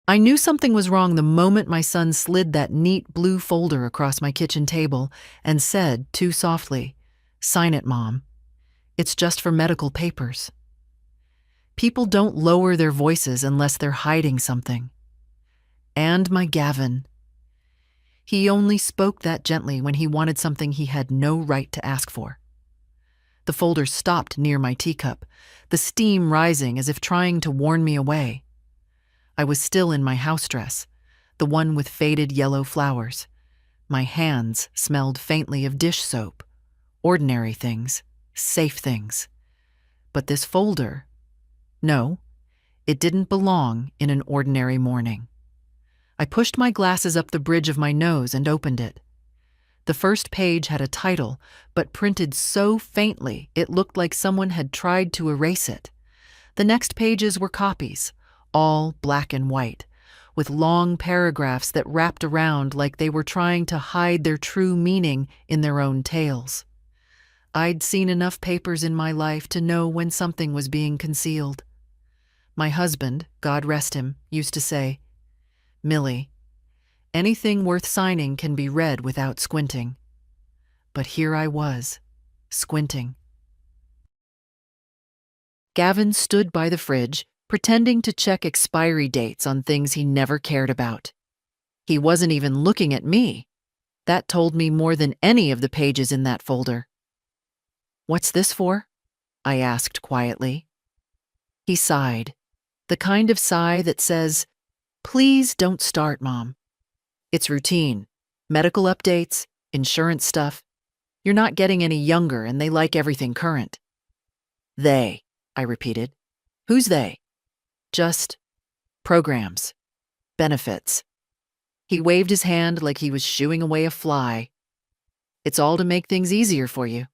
I knew something was wrong the moment my son slid that neat blue folder across my kitchen table and said, too softly, "Sign it, Mom. It's just for medical papers." People don't lower their voices unless they're hiding something. And my Gavin. He only spoke that gently when he wanted something he had no right to ask for. The folder stopped near my teacup, the steam rising as if trying to warn me away. I was still in my house dress, the one with faded yellow flowers. My hands smelled faintly of dish soap, ordinary things, safe things. But this folder, no, it didn't belong in an ordinary morning. I pushed my glasses up the bridge of my nose and opened it. The first page had a title, but printed so faintly it looked like someone had tried to erase it. The next pages were copies, all black and white, with long paragraphs that wrapped around like they were trying to hide their true meaning in their own tales. I'd seen enough papers in my life to know when something was being concealed. My husband, God rest him, used to say, "Millie, anything worth signing can be read without squinting." But here I was, squinting. Gavin stood by the fridge, pretending to check expiry dates on things he never cared about. He wasn't even looking at me. That told me more than any of the pages in that folder. "What's this for?" I asked quietly. He sighed, the kind of sigh that says, "Please don't start, Mom. It's routine. Medical updates, insurance stuff. You're not getting any younger and they like everything current." "They," I repeated. "Who's they?" "Just programs, benefits." He waved his hand like he was shooing away a fly. "It's all to make things easier for you."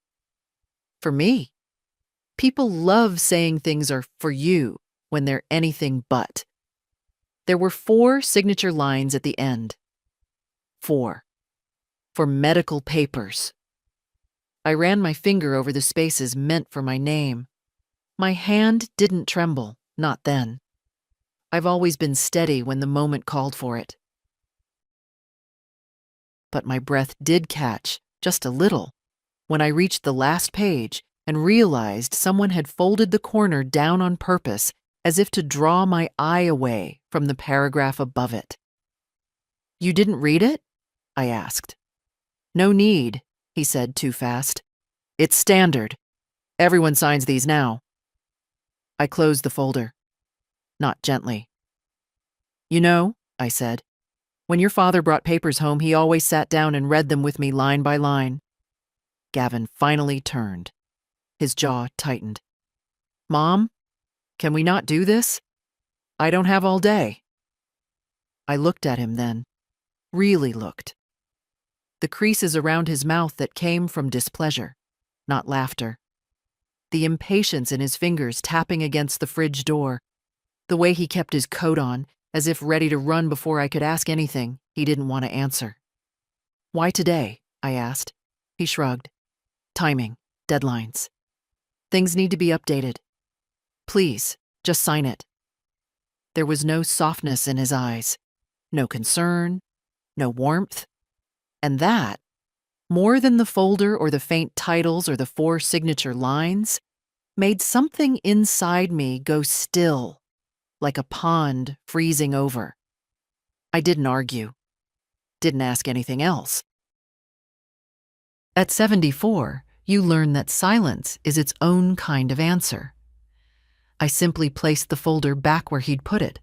"For me?" People love saying things are for you when they're anything but. There were 4 signature lines at the end. 4. For medical papers. I ran my finger over the spaces meant for my name. My hand didn't tremble, not then. I've always been steady when the moment called for it. But my breath did catch, just a little, when I reached the last page and realized someone had folded the corner down on purpose as if to draw my eye away from the paragraph above it. "You didn't read it?" I asked. "No need," he said too fast. "It's standard. Everyone signs these now." I closed the folder. Not gently. "You know," I said, "when your father brought papers home, he always sat down and read them with me line by line." Gavin finally turned. His jaw tightened. "Mom, can we not do this? I don't have all day." I looked at him then. Really looked. The creases around his mouth that came from displeasure, not laughter. The impatience in his fingers tapping against the fridge door. The way he kept his coat on, as if ready to run before I could ask anything he didn't want to answer. "Why today?" I asked. He shrugged. "Timing, deadlines. Things need to be updated. Please, just sign it." There was no softness in his eyes, no concern, no warmth. And that, more than the folder or the faint titles or the 4 signature lines, made something inside me go still, like a pond freezing over. I didn't argue. Didn't ask anything else. At 74, you learn that silence is its own kind of answer. I simply placed the folder back where he'd put it,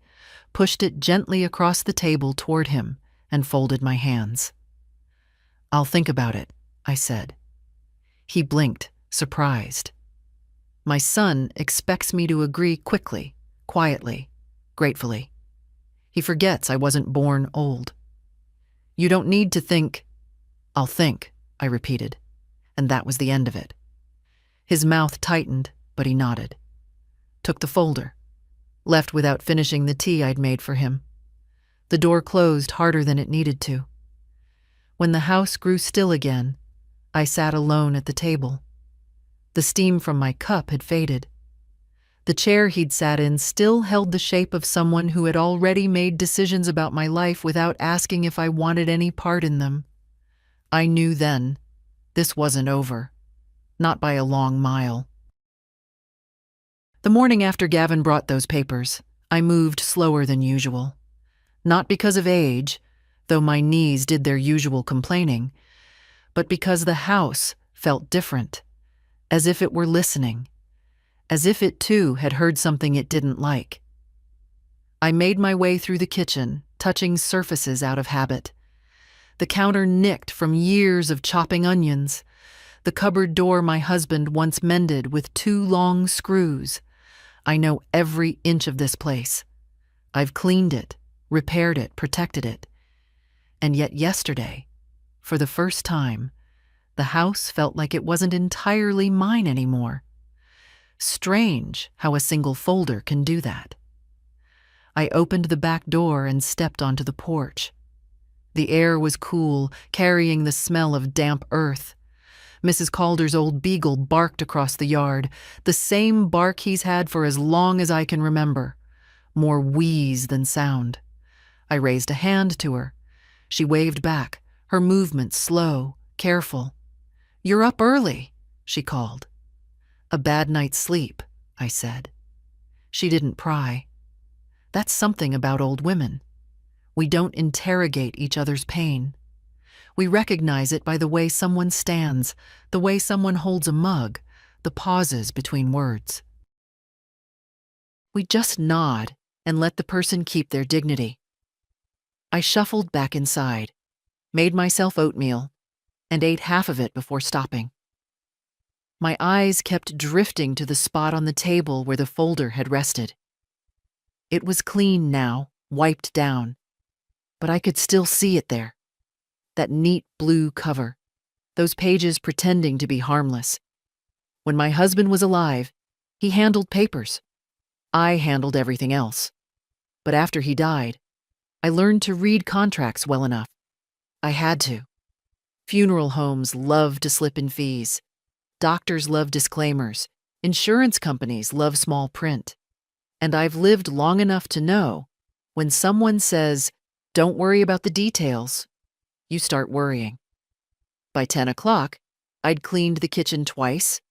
pushed it gently across the table toward him, and folded my hands. "I'll think about it," I said. He blinked, surprised. My son expects me to agree quickly, quietly, gratefully. He forgets I wasn't born old. "You don't need to think." "I'll think," I repeated, and that was the end of it. His mouth tightened, but he nodded. Took the folder. Left without finishing the tea I'd made for him. The door closed harder than it needed to. When the house grew still again, I sat alone at the table. The steam from my cup had faded. The chair he'd sat in still held the shape of someone who had already made decisions about my life without asking if I wanted any part in them. I knew then, this wasn't over. Not by a long mile. The morning after Gavin brought those papers, I moved slower than usual. Not because of age, though my knees did their usual complaining, but because the house felt different, as if it were listening, as if it too had heard something it didn't like. I made my way through the kitchen, touching surfaces out of habit. The counter nicked from years of chopping onions, the cupboard door my husband once mended with 2 long screws. I know every inch of this place. I've cleaned it, repaired it, protected it. And yet yesterday, for the first time, the house felt like it wasn't entirely mine anymore. Strange how a single folder can do that. I opened the back door and stepped onto the porch. The air was cool, carrying the smell of damp earth. Mrs. Calder's old beagle barked across the yard, the same bark he's had for as long as I can remember. More wheeze than sound. I raised a hand to her. She waved back, her movements slow, careful. "You're up early," she called. "A bad night's sleep," I said. She didn't pry. That's something about old women. We don't interrogate each other's pain. We recognize it by the way someone stands, the way someone holds a mug, the pauses between words. We just nod and let the person keep their dignity. I shuffled back inside, made myself oatmeal, and ate half of it before stopping. My eyes kept drifting to the spot on the table where the folder had rested. It was clean now, wiped down, but I could still see it there. That neat blue cover, those pages pretending to be harmless. When my husband was alive, he handled papers. I handled everything else. But after he died, I learned to read contracts well enough. I had to. Funeral homes love to slip in fees. Doctors love disclaimers. Insurance companies love small print. And I've lived long enough to know, when someone says, "Don't worry about the details," you start worrying. By 10 o'clock, I'd cleaned the kitchen twice,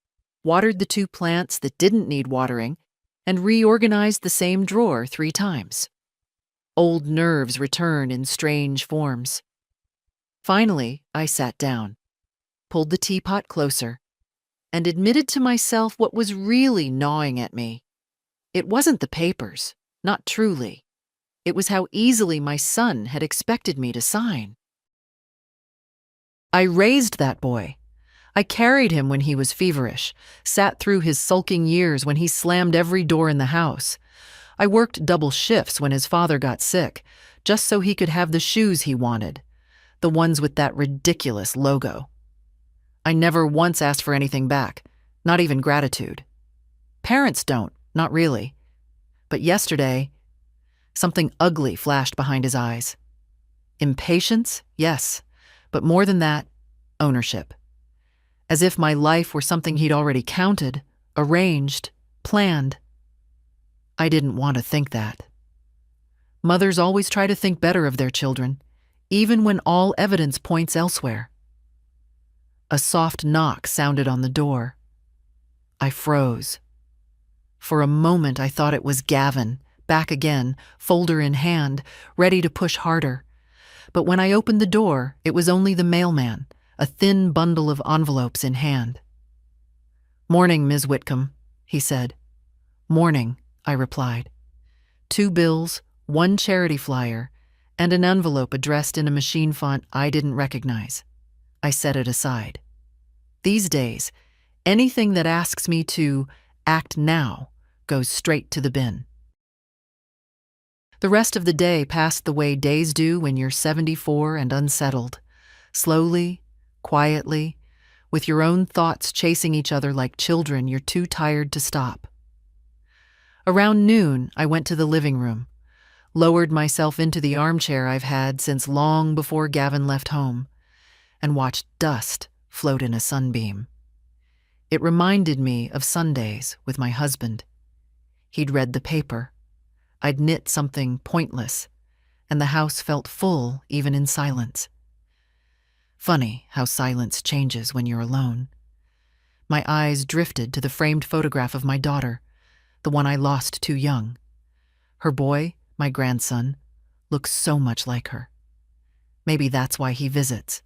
watered the 2 plants that didn't need watering, and reorganized the same drawer 3 times. Old nerves return in strange forms. Finally, I sat down, pulled the teapot closer, and admitted to myself what was really gnawing at me. It wasn't the papers, not truly. It was how easily my son had expected me to sign. I raised that boy. I carried him when he was feverish, sat through his sulking years when he slammed every door in the house. I worked double shifts when his father got sick, just so he could have the shoes he wanted, the ones with that ridiculous logo. I never once asked for anything back, not even gratitude. Parents don't, not really. But yesterday, something ugly flashed behind his eyes. Impatience, yes, but more than that, ownership. As if my life were something he'd already counted, arranged, planned. I didn't want to think that. Mothers always try to think better of their children, even when all evidence points elsewhere. A soft knock sounded on the door. I froze. For a moment I thought it was Gavin, back again, folder in hand, ready to push harder. But when I opened the door, it was only the mailman, a thin bundle of envelopes in hand. "Morning, Ms. Whitcomb," he said. "Morning," I replied. 2 bills, 1 charity flyer, and an envelope addressed in a machine font I didn't recognize. I set it aside. These days, anything that asks me to act now goes straight to the bin. The rest of the day passed the way days do when you're 74 and unsettled. Slowly, quietly, with your own thoughts chasing each other like children you're too tired to stop. Around noon, I went to the living room, lowered myself into the armchair I've had since long before Gavin left home, and watched dust float in a sunbeam. It reminded me of Sundays with my husband. He'd read the paper. I'd knit something pointless, and the house felt full even in silence. Funny how silence changes when you're alone. My eyes drifted to the framed photograph of my daughter, the one I lost too young. Her boy, my grandson, looks so much like her. Maybe that's why he visits.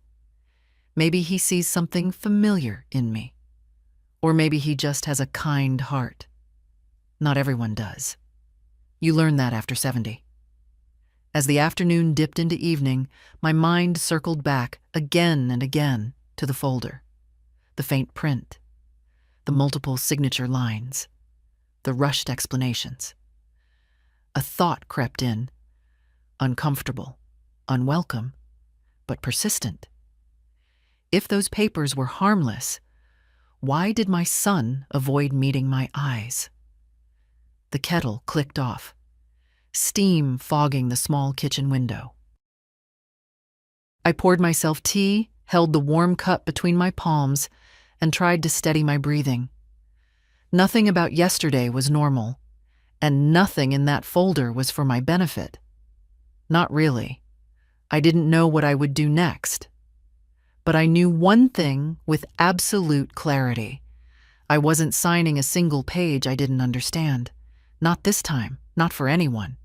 Maybe he sees something familiar in me. Or maybe he just has a kind heart. Not everyone does. You learn that after 70. As the afternoon dipped into evening, my mind circled back again and again to the folder. The faint print, the multiple signature lines, the rushed explanations. A thought crept in, uncomfortable, unwelcome, but persistent. If those papers were harmless, why did my son avoid meeting my eyes? The kettle clicked off, steam fogging the small kitchen window. I poured myself tea, held the warm cup between my palms, and tried to steady my breathing. Nothing about yesterday was normal, and nothing in that folder was for my benefit. Not really. I didn't know what I would do next. But I knew one thing with absolute clarity. I wasn't signing a single page I didn't understand. Not this time, not for anyone.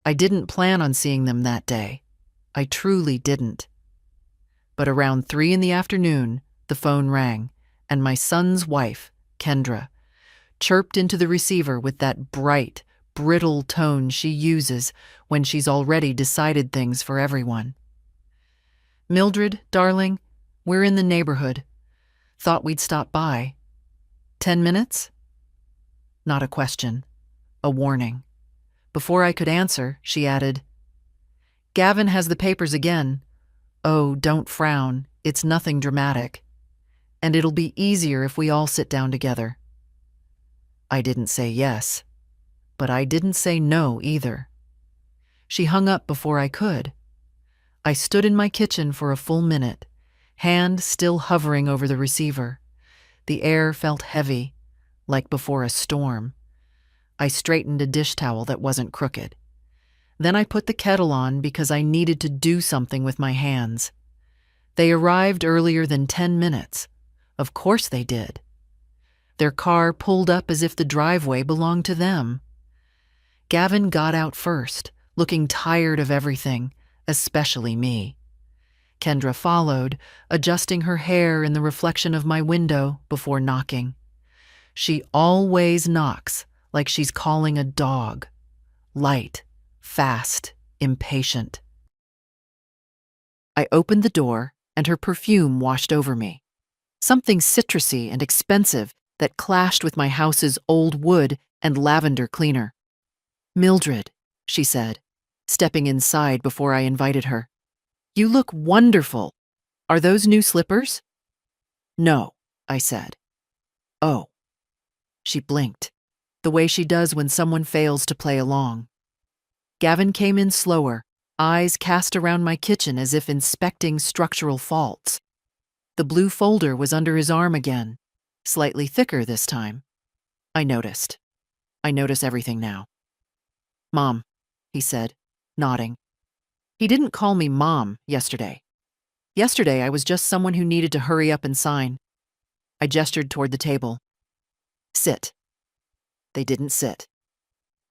I didn't plan on seeing them that day. I truly didn't. But around 3 in the afternoon, the phone rang, and my son's wife, Kendra, chirped into the receiver with that bright, brittle tone she uses when she's already decided things for everyone. "Mildred, darling, we're in the neighborhood. Thought we'd stop by. 10 minutes?" Not a question, a warning. Before I could answer, she added, "Gavin has the papers again. Oh, don't frown, it's nothing dramatic. And it'll be easier if we all sit down together." I didn't say yes, but I didn't say no either. She hung up before I could. I stood in my kitchen for a full minute, hand still hovering over the receiver. The air felt heavy, like before a storm. I straightened a dish towel that wasn't crooked. Then I put the kettle on because I needed to do something with my hands. They arrived earlier than 10 minutes. Of course they did. Their car pulled up as if the driveway belonged to them. Gavin got out first, looking tired of everything, especially me. Kendra followed, adjusting her hair in the reflection of my window before knocking. She always knocks like she's calling a dog. Light, fast, impatient. I opened the door, and her perfume washed over me. Something citrusy and expensive that clashed with my house's old wood and lavender cleaner. "Mildred," she said, stepping inside before I invited her. "You look wonderful. Are those new slippers?" "No," I said. "Oh." She blinked, the way she does when someone fails to play along. Gavin came in slower, eyes cast around my kitchen as if inspecting structural faults. The blue folder was under his arm again, slightly thicker this time. I noticed. I notice everything now. "Mom," he said, nodding. He didn't call me Mom yesterday. Yesterday I was just someone who needed to hurry up and sign. I gestured toward the table. "Sit." They didn't sit.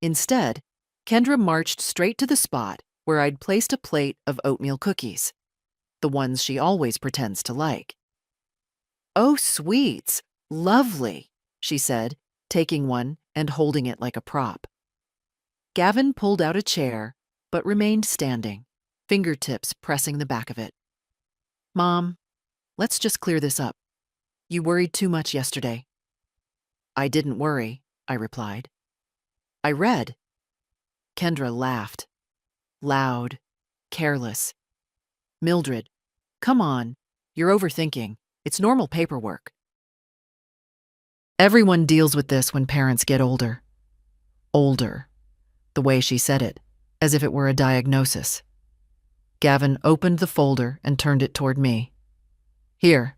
Instead, Kendra marched straight to the spot where I'd placed a plate of oatmeal cookies, the ones she always pretends to like. "Oh, sweets, lovely," she said, taking one and holding it like a prop. Gavin pulled out a chair, but remained standing, fingertips pressing the back of it. "Mom, let's just clear this up. You worried too much yesterday." "I didn't worry," I replied. "I read." Kendra laughed. Loud, careless. "Mildred, come on. You're overthinking. It's normal paperwork." Everyone deals with this when parents get older. Older. The way she said it, as if it were a diagnosis. Gavin opened the folder and turned it toward me. "Here.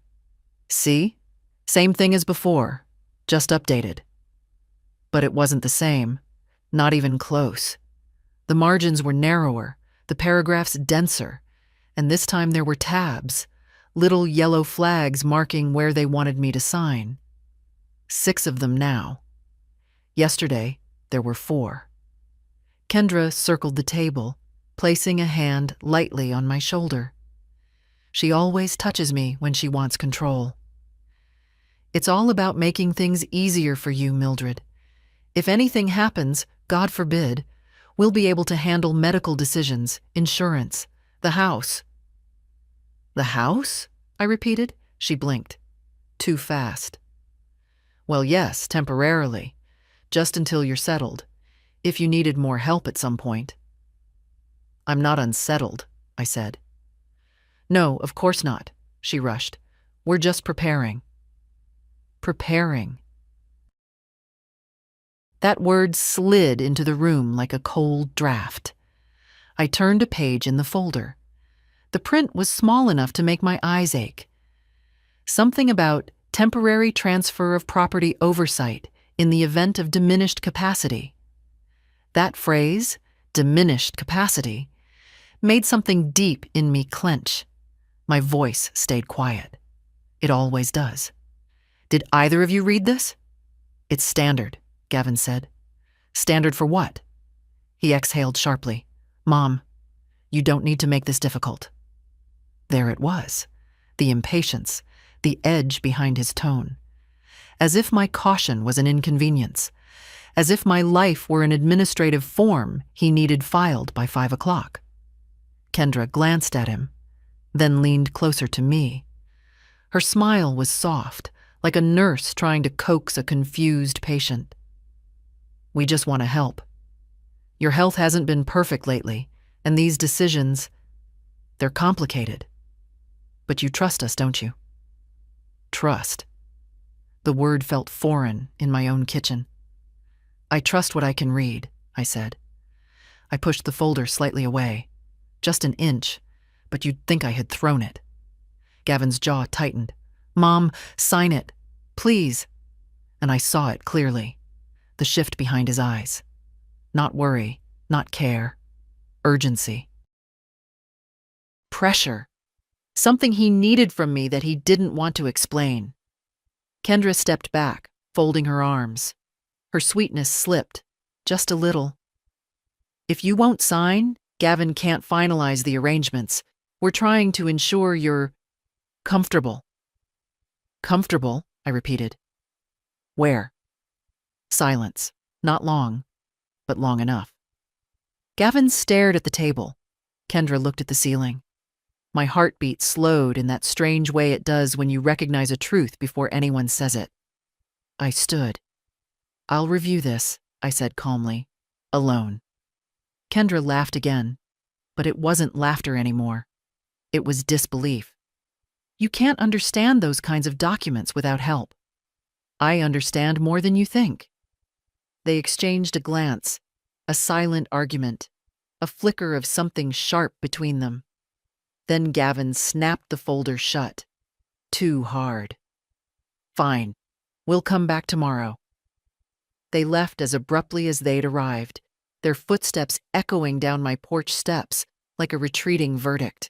See? Same thing as before, just updated." But it wasn't the same, not even close. The margins were narrower, the paragraphs denser, and this time there were tabs, little yellow flags marking where they wanted me to sign. 6 of them now. Yesterday, there were 4. Kendra circled the table, placing a hand lightly on my shoulder. She always touches me when she wants control. It's all about making things easier for you, Mildred. If anything happens, God forbid, we'll be able to handle medical decisions, insurance, the house. The house? I repeated. She blinked. Too fast. Well, yes, temporarily. Just until you're settled. If you needed more help at some point. I'm not unsettled, I said. No, of course not, she rushed. We're just preparing. Preparing. That word slid into the room like a cold draft. I turned a page in the folder. The print was small enough to make my eyes ache. Something about temporary transfer of property oversight in the event of diminished capacity. That phrase, diminished capacity, made something deep in me clench. My voice stayed quiet. It always does. Did either of you read this? It's standard, Gavin said. Standard for what? He exhaled sharply. Mom, you don't need to make this difficult. There it was, the impatience, the edge behind his tone. As if my caution was an inconvenience, as if my life were an administrative form he needed filed by 5 o'clock. Kendra glanced at him, then leaned closer to me. Her smile was soft, like a nurse trying to coax a confused patient. We just want to help. Your health hasn't been perfect lately, and these decisions, they're complicated. But you trust us, don't you? Trust. The word felt foreign in my own kitchen. I trust what I can read, I said. I pushed the folder slightly away, just an inch, but you'd think I had thrown it. Gavin's jaw tightened. Mom, sign it, please. And I saw it clearly, the shift behind his eyes. Not worry, not care, urgency. Pressure. Something he needed from me that he didn't want to explain. Kendra stepped back, folding her arms. Her sweetness slipped, just a little. If you won't sign, Gavin can't finalize the arrangements. We're trying to ensure you're comfortable. Comfortable, I repeated. Where? Silence. Not long, but long enough. Gavin stared at the table. Kendra looked at the ceiling. My heartbeat slowed in that strange way it does when you recognize a truth before anyone says it. I stood. I'll review this, I said calmly, alone. Kendra laughed again, but it wasn't laughter anymore. It was disbelief. You can't understand those kinds of documents without help. I understand more than you think. They exchanged a glance, a silent argument, a flicker of something sharp between them. Then Gavin snapped the folder shut. Too hard. Fine. We'll come back tomorrow. They left as abruptly as they'd arrived, their footsteps echoing down my porch steps like a retreating verdict.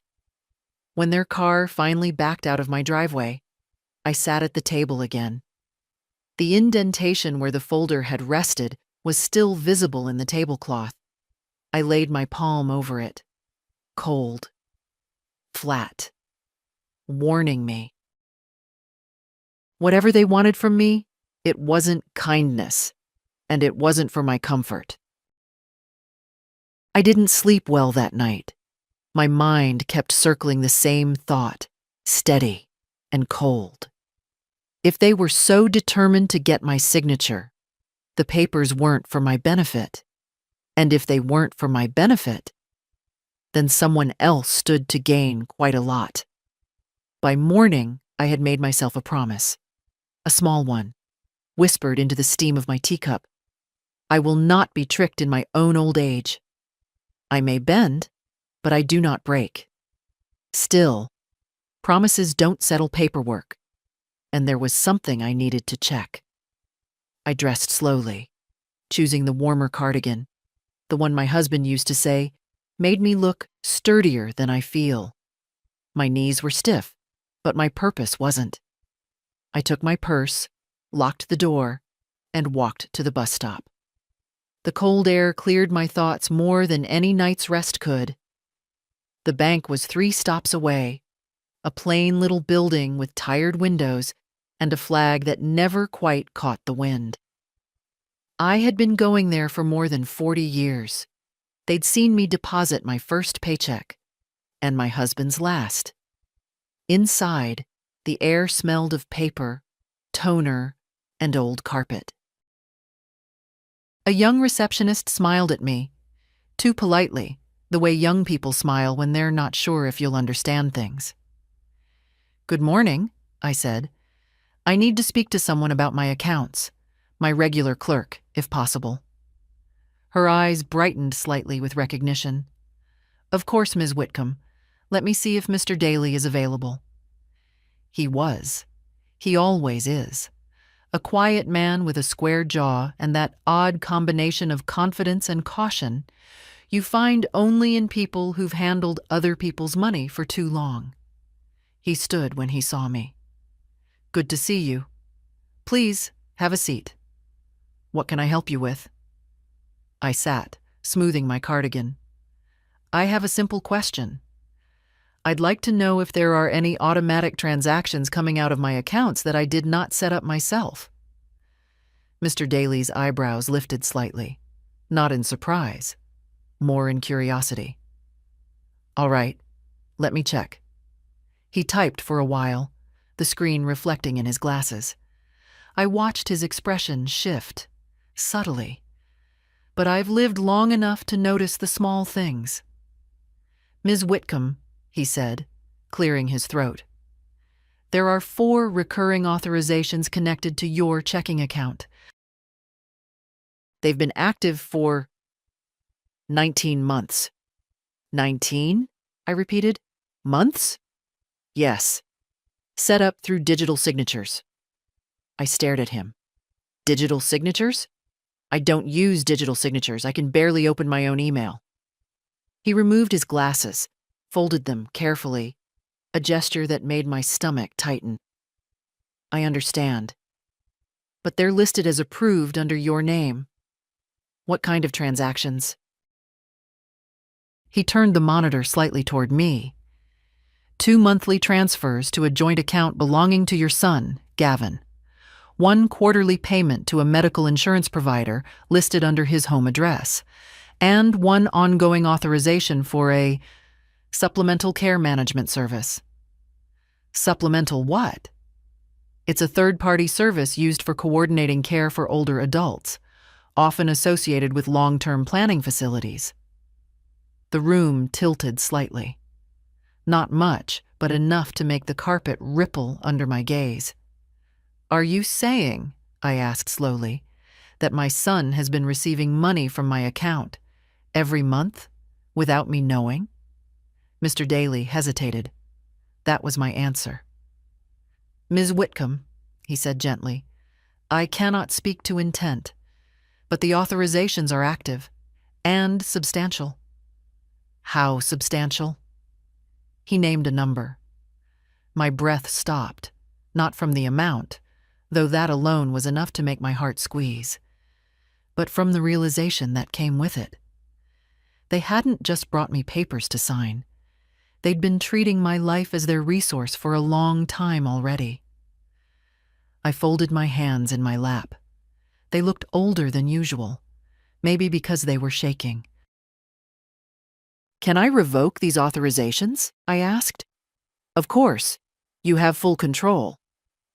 When their car finally backed out of my driveway, I sat at the table again. The indentation where the folder had rested was still visible in the tablecloth. I laid my palm over it. Cold. Flat. Warning me. Whatever they wanted from me, it wasn't kindness, and it wasn't for my comfort. I didn't sleep well that night. My mind kept circling the same thought, steady and cold. If they were so determined to get my signature, the papers weren't for my benefit. And if they weren't for my benefit, then someone else stood to gain quite a lot. By morning, I had made myself a promise. A small one, whispered into the steam of my teacup. I will not be tricked in my own old age. I may bend, but I do not break. Still, promises don't settle paperwork, and there was something I needed to check. I dressed slowly, choosing the warmer cardigan, the one my husband used to say made me look sturdier than I feel. My knees were stiff, but my purpose wasn't. I took my purse, locked the door, and walked to the bus stop. The cold air cleared my thoughts more than any night's rest could. The bank was 3 stops away, a plain little building with tired windows and a flag that never quite caught the wind. I had been going there for more than 40 years. They'd seen me deposit my first paycheck, and my husband's last. Inside, the air smelled of paper, toner, and old carpet. A young receptionist smiled at me, too politely, the way young people smile when they're not sure if you'll understand things. "Good morning," I said. "I need to speak to someone about my accounts, my regular clerk, if possible." Her eyes brightened slightly with recognition. "Of course, Ms. Whitcomb. Let me see if Mr. Daly is available." He was. He always is. A quiet man with a square jaw and that odd combination of confidence and caution you find only in people who've handled other people's money for too long. He stood when he saw me. "Good to see you. Please, have a seat. What can I help you with?" I sat, smoothing my cardigan. "I have a simple question. I'd like to know if there are any automatic transactions coming out of my accounts that I did not set up myself." Mr. Daly's eyebrows lifted slightly, not in surprise, more in curiosity. "All right, let me check." He typed for a while, the screen reflecting in his glasses. I watched his expression shift, subtly. But I've lived long enough to notice the small things. "Ms. Whitcomb," he said, clearing his throat, "there are 4 recurring authorizations connected to your checking account. They've been active for 19 months. 19? I repeated. Months? Yes. Set up through digital signatures. I stared at him. Digital signatures? I don't use digital signatures. I can barely open my own email. He removed his glasses, folded them carefully, a gesture that made my stomach tighten. I understand. But they're listed as approved under your name. What kind of transactions? He turned the monitor slightly toward me. 2 monthly transfers to a joint account belonging to your son, Gavin. 1 quarterly payment to a medical insurance provider listed under his home address. And 1 ongoing authorization for a supplemental care management service. Supplemental what? It's a third-party service used for coordinating care for older adults, often associated with long-term planning facilities. The room tilted slightly. Not much, but enough to make the carpet ripple under my gaze. "Are you saying," I asked slowly, "that my son has been receiving money from my account every month without me knowing?" Mr. Daly hesitated. That was my answer. "Ms. Whitcomb," he said gently, "I cannot speak to intent, but the authorizations are active and substantial." "How substantial?" He named a number. My breath stopped, not from the amount, though that alone was enough to make my heart squeeze, but from the realization that came with it. They hadn't just brought me papers to sign. They'd been treating my life as their resource for a long time already. I folded my hands in my lap. They looked older than usual, maybe because they were shaking. "Can I revoke these authorizations?" I asked. "Of course. You have full control.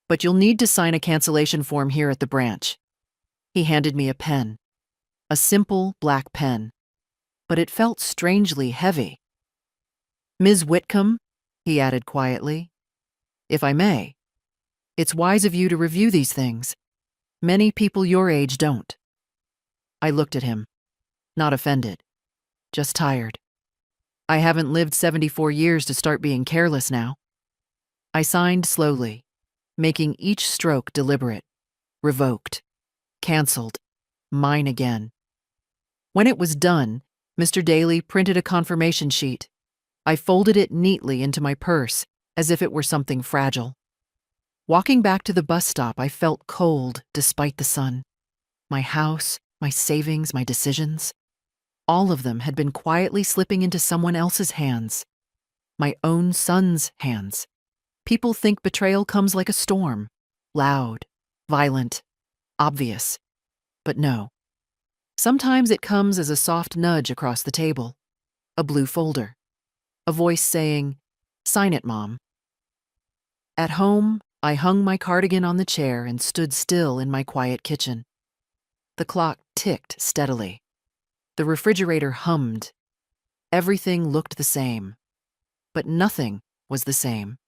But you'll need to sign a cancellation form here at the branch." He handed me a pen. A simple black pen. But it felt strangely heavy. "Ms. Whitcomb," he added quietly, "if I may, it's wise of you to review these things. Many people your age don't." I looked at him, not offended, just tired. I haven't lived 74 years to start being careless now. I signed slowly, making each stroke deliberate. Revoked. Cancelled. mine again. When it was done, Mr. Daly printed a confirmation sheet. I folded it neatly into my purse, as if it were something fragile. Walking back to the bus stop, I felt cold despite the sun. My house, my savings, my decisions, all of them had been quietly slipping into someone else's hands. My own son's hands. People think betrayal comes like a storm, loud, violent, obvious. But no. Sometimes it comes as a soft nudge across the table, a blue folder, a voice saying, "Sign it, Mom." At home, I hung my cardigan on the chair and stood still in my quiet kitchen. The clock ticked steadily. The refrigerator hummed. Everything looked the same, but nothing was the same.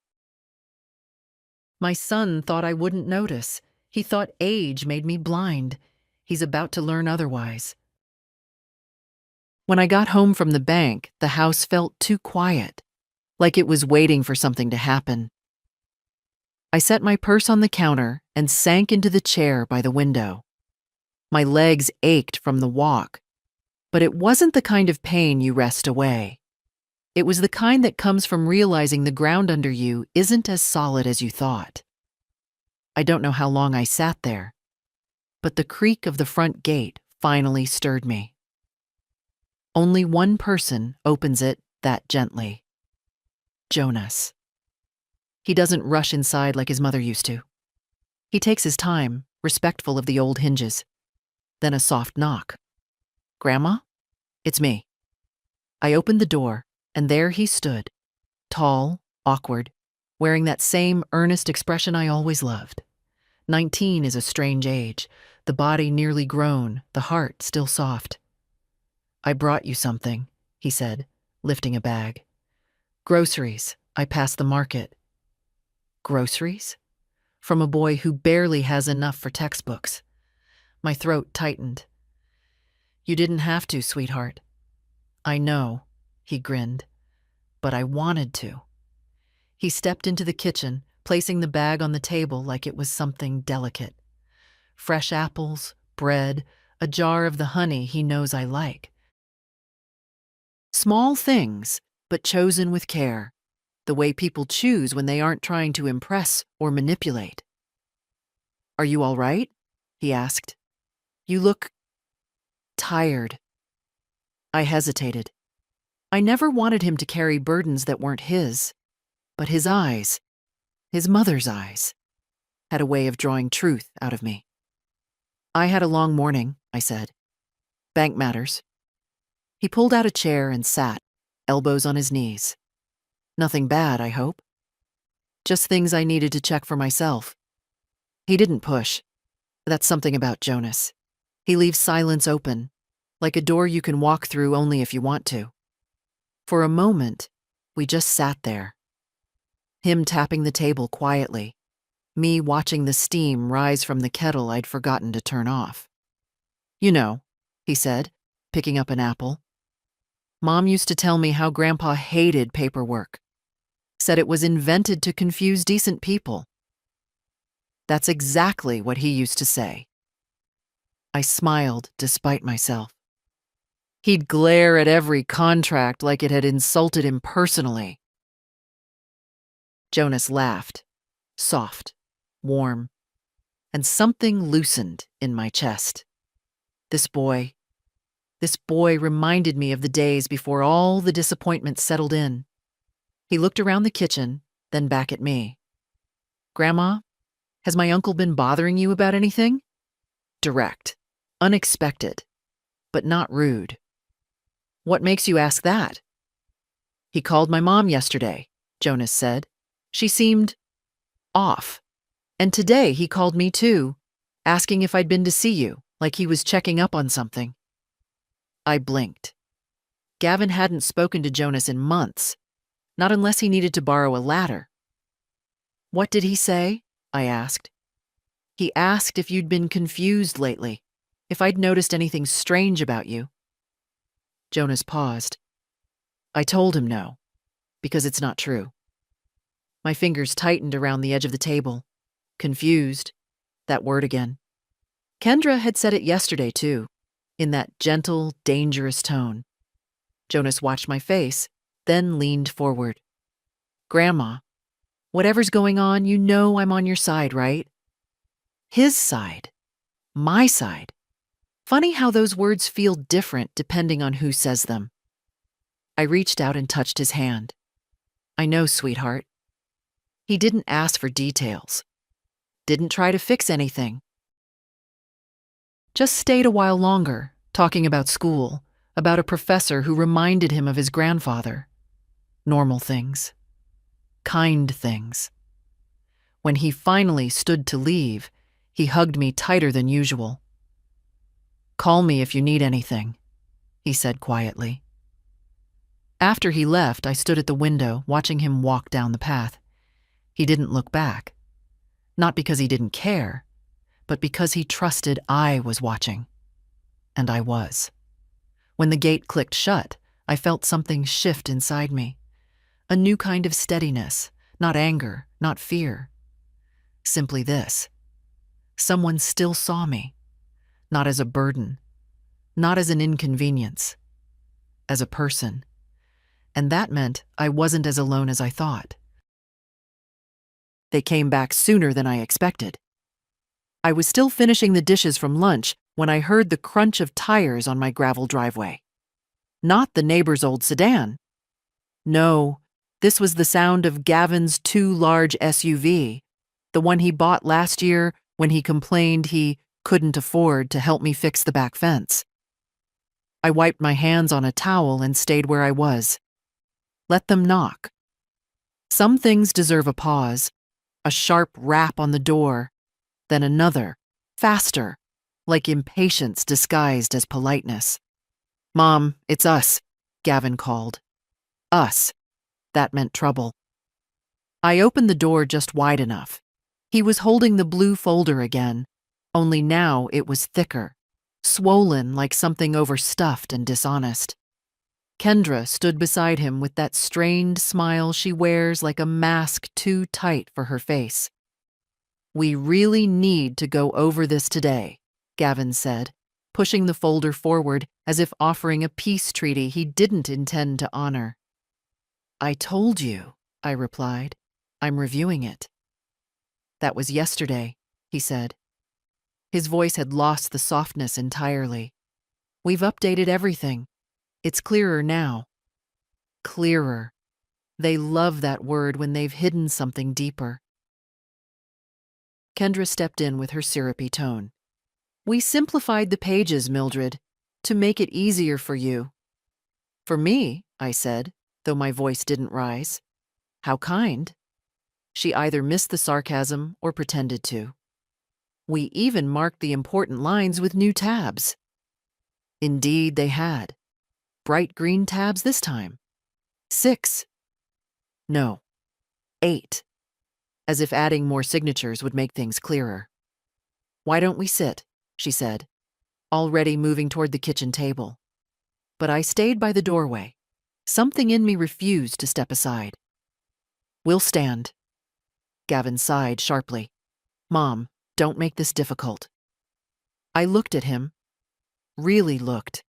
My son thought I wouldn't notice. He thought age made me blind. He's about to learn otherwise. When I got home from the bank, the house felt too quiet, like it was waiting for something to happen. I set my purse on the counter and sank into the chair by the window. My legs ached from the walk, but it wasn't the kind of pain you rest away. It was the kind that comes from realizing the ground under you isn't as solid as you thought. I don't know how long I sat there, but the creak of the front gate finally stirred me. Only one person opens it that gently. Jonas. He doesn't rush inside like his mother used to. He takes his time, respectful of the old hinges. Then a soft knock. "Grandma? It's me." I opened the door, and there he stood, tall, awkward, wearing that same earnest expression I always loved. 19 is a strange age, the body nearly grown, the heart still soft. "I brought you something," he said, lifting a bag. "Groceries. I passed the market." Groceries? From a boy who barely has enough for textbooks. My throat tightened. "You didn't have to, sweetheart." "I know," he grinned, "but I wanted to." He stepped into the kitchen, placing the bag on the table like it was something delicate. Fresh apples, bread, a jar of the honey he knows I like. Small things, but chosen with care, the way people choose when they aren't trying to impress or manipulate. "Are you all right?" he asked. "You look tired." I hesitated. I never wanted him to carry burdens that weren't his, but his eyes, his mother's eyes, had a way of drawing truth out of me. "I had a long morning," I said. "Bank matters." He pulled out a chair and sat, elbows on his knees. "Nothing bad, I hope." "Just things I needed to check for myself." He didn't push. That's something about Jonas. He leaves silence open, like a door you can walk through only if you want to. For a moment, we just sat there. Him tapping the table quietly, me watching the steam rise from the kettle I'd forgotten to turn off. "You know," he said, picking up an apple. "Mom used to tell me how Grandpa hated paperwork. Said it was invented to confuse decent people." That's exactly what he used to say. I smiled despite myself. He'd glare at every contract like it had insulted him personally. Jonas laughed, soft, warm, and something loosened in my chest. This boy reminded me of the days before all the disappointment settled in. He looked around the kitchen, then back at me. "Grandma, has my uncle been bothering you about anything?" Direct, unexpected, but not rude. "What makes you ask that?" "He called my mom yesterday," Jonas said. "She seemed off. And today he called me too, asking if I'd been to see you, like he was checking up on something." I blinked. Gavin hadn't spoken to Jonas in months, not unless he needed to borrow a ladder. "What did he say?" I asked. "He asked if you'd been confused lately, if I'd noticed anything strange about you." Jonas paused. I told him no, because it's not true. My fingers tightened around the edge of the table. Confused. That word again. Kendra had said it yesterday, too, in that gentle, dangerous tone. Jonas watched my face, then leaned forward. Grandma, whatever's going on, you know I'm on your side, right? His side. My side. Funny how those words feel different depending on who says them. I reached out and touched his hand. I know, sweetheart. He didn't ask for details. Didn't try to fix anything. Just stayed a while longer, talking about school, about a professor who reminded him of his grandfather. Normal things. Kind things. When he finally stood to leave, he hugged me tighter than usual. Call me if you need anything, he said quietly. After he left, I stood at the window, watching him walk down the path. He didn't look back. Not because he didn't care, but because he trusted I was watching. And I was. When the gate clicked shut, I felt something shift inside me. A new kind of steadiness, not anger, not fear. Simply this. Someone still saw me, not as a burden, not as an inconvenience, as a person. And that meant I wasn't as alone as I thought. They came back sooner than I expected. I was still finishing the dishes from lunch when I heard the crunch of tires on my gravel driveway. Not the neighbor's old sedan. No, this was the sound of Gavin's too large SUV, the one he bought last year when he complained he couldn't afford to help me fix the back fence. I wiped my hands on a towel and stayed where I was. Let them knock. Some things deserve a pause, a sharp rap on the door, then another, faster, like impatience disguised as politeness. Mom, it's us, Gavin called. Us. That meant trouble. I opened the door just wide enough. He was holding the blue folder again, only now it was thicker, swollen like something overstuffed and dishonest. Kendra stood beside him with that strained smile she wears like a mask too tight for her face. We really need to go over this today, Gavin said, pushing the folder forward as if offering a peace treaty he didn't intend to honor. I told you, I replied. I'm reviewing it. That was yesterday, he said. His voice had lost the softness entirely. We've updated everything. It's clearer now. Clearer. They love that word when they've hidden something deeper. Kendra stepped in with her syrupy tone. We simplified the pages, Mildred, to make it easier for you. For me, I said, though my voice didn't rise. How kind. She either missed the sarcasm or pretended to. We even marked the important lines with new tabs. Indeed, they had. Bright green tabs this time. 6. No, 8. As if adding more signatures would make things clearer. Why don't we sit? She said, already moving toward the kitchen table. But I stayed by the doorway. Something in me refused to step aside. We'll stand. Gavin sighed sharply. Mom, don't make this difficult. I looked at him. Really looked.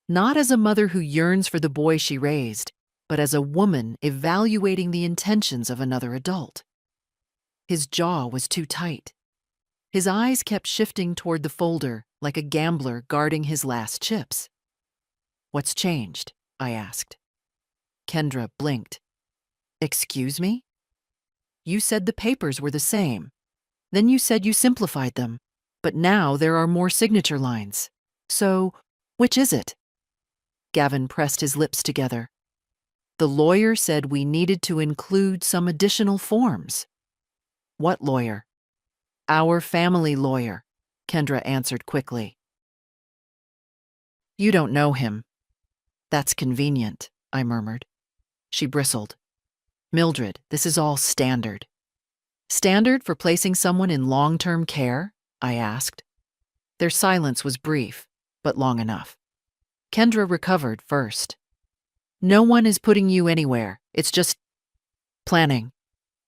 Not as a mother who yearns for the boy she raised, but as a woman evaluating the intentions of another adult. His jaw was too tight. His eyes kept shifting toward the folder like a gambler guarding his last chips. What's changed? I asked. Kendra blinked. Excuse me? You said the papers were the same. Then you said you simplified them, but now there are more signature lines. So, which is it? Gavin pressed his lips together. The lawyer said we needed to include some additional forms. What lawyer? Our family lawyer, Kendra answered quickly. You don't know him. That's convenient, I murmured. She bristled. Mildred, this is all standard. Standard for placing someone in long-term care? I asked. Their silence was brief, but long enough. Kendra recovered first. No one is putting you anywhere. It's just planning.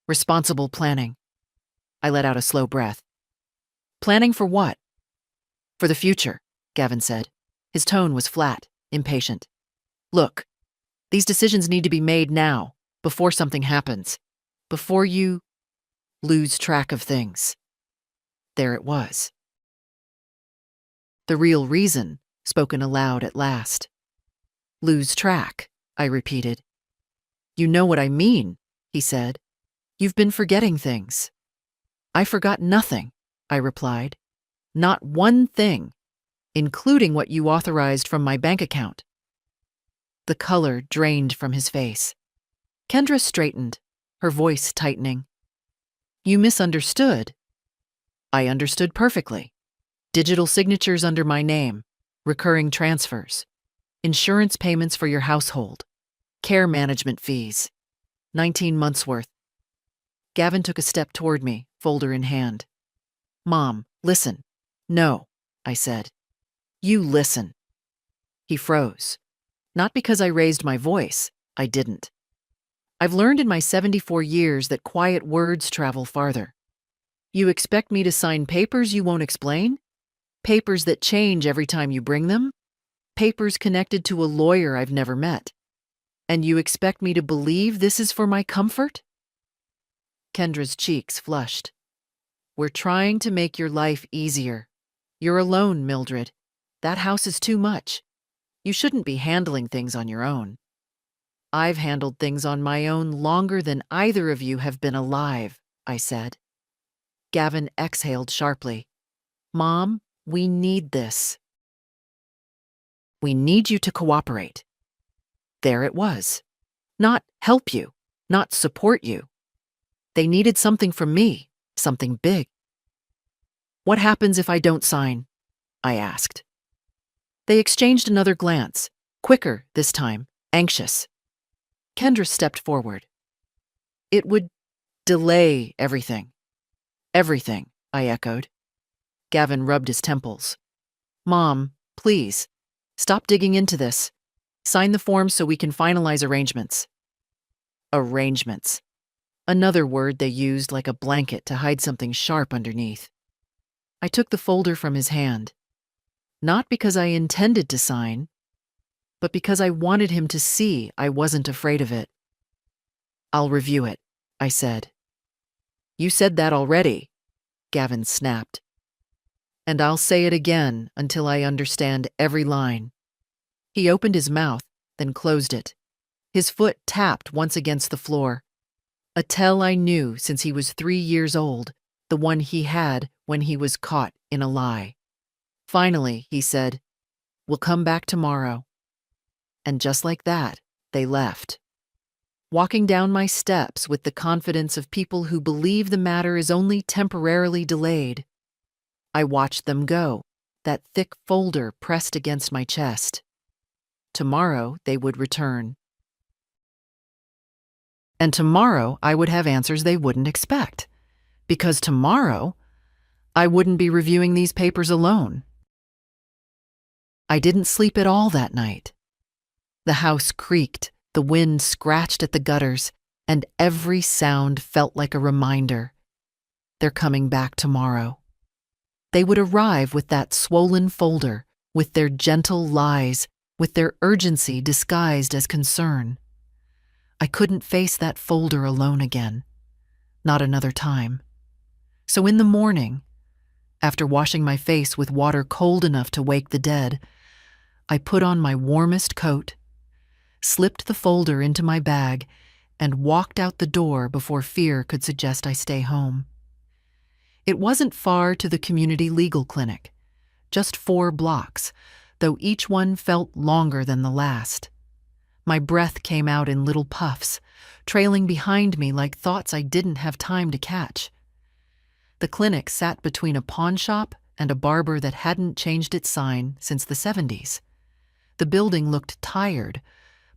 Responsible planning. I let out a slow breath. Planning for what? For the future, Gavin said. His tone was flat, impatient. Look, these decisions need to be made now, before something happens. Before you lose track of things. There it was. The real reason, spoken aloud at last. Lose track, I repeated. You know what I mean, he said. You've been forgetting things. I forgot nothing, I replied. Not one thing, including what you authorized from my bank account. The color drained from his face. Kendra straightened, her voice tightening. You misunderstood. I understood perfectly. Digital signatures under my name, recurring transfers, insurance payments for your household, care management fees, 19 months' worth. Gavin took a step toward me, folder in hand. Mom, listen. No, I said. You listen. He froze. Not because I raised my voice, I didn't. I've learned in my 74 years that quiet words travel farther. You expect me to sign papers you won't explain? Papers that change every time you bring them? Papers connected to a lawyer I've never met. And you expect me to believe this is for my comfort? Kendra's cheeks flushed. We're trying to make your life easier. You're alone, Mildred. That house is too much. You shouldn't be handling things on your own. I've handled things on my own longer than either of you have been alive, I said. Gavin exhaled sharply. Mom, we need this. We need you to cooperate. There it was. Not help you, not support you. They needed something from me, something big. What happens if I don't sign? I asked. They exchanged another glance, quicker this time, anxious. Kendra stepped forward. It would delay everything. Everything, I echoed. Gavin rubbed his temples. Mom, please, stop digging into this. Sign the form so we can finalize arrangements. Arrangements. Another word they used like a blanket to hide something sharp underneath. I took the folder from his hand. Not because I intended to sign, but because I wanted him to see I wasn't afraid of it. I'll review it, I said. You said that already, Gavin snapped. And I'll say it again until I understand every line. He opened his mouth, then closed it. His foot tapped once against the floor. A tell I knew since he was 3 years old, the one he had when he was caught in a lie. Finally, he said, We'll come back tomorrow. And just like that, they left. Walking down my steps with the confidence of people who believe the matter is only temporarily delayed. I watched them go, that thick folder pressed against my chest. Tomorrow they would return. And tomorrow I would have answers they wouldn't expect. Because tomorrow, I wouldn't be reviewing these papers alone. I didn't sleep at all that night. The house creaked, the wind scratched at the gutters, and every sound felt like a reminder. They're coming back tomorrow. They would arrive with that swollen folder, with their gentle lies, with their urgency disguised as concern. I couldn't face that folder alone again. Not another time. So in the morning, after washing my face with water cold enough to wake the dead, I put on my warmest coat, slipped the folder into my bag, and walked out the door before fear could suggest I stay home. It wasn't far to the community legal clinic, just 4 blocks, though each one felt longer than the last. My breath came out in little puffs, trailing behind me like thoughts I didn't have time to catch. The clinic sat between a pawn shop and a barber that hadn't changed its sign since the 70s. The building looked tired,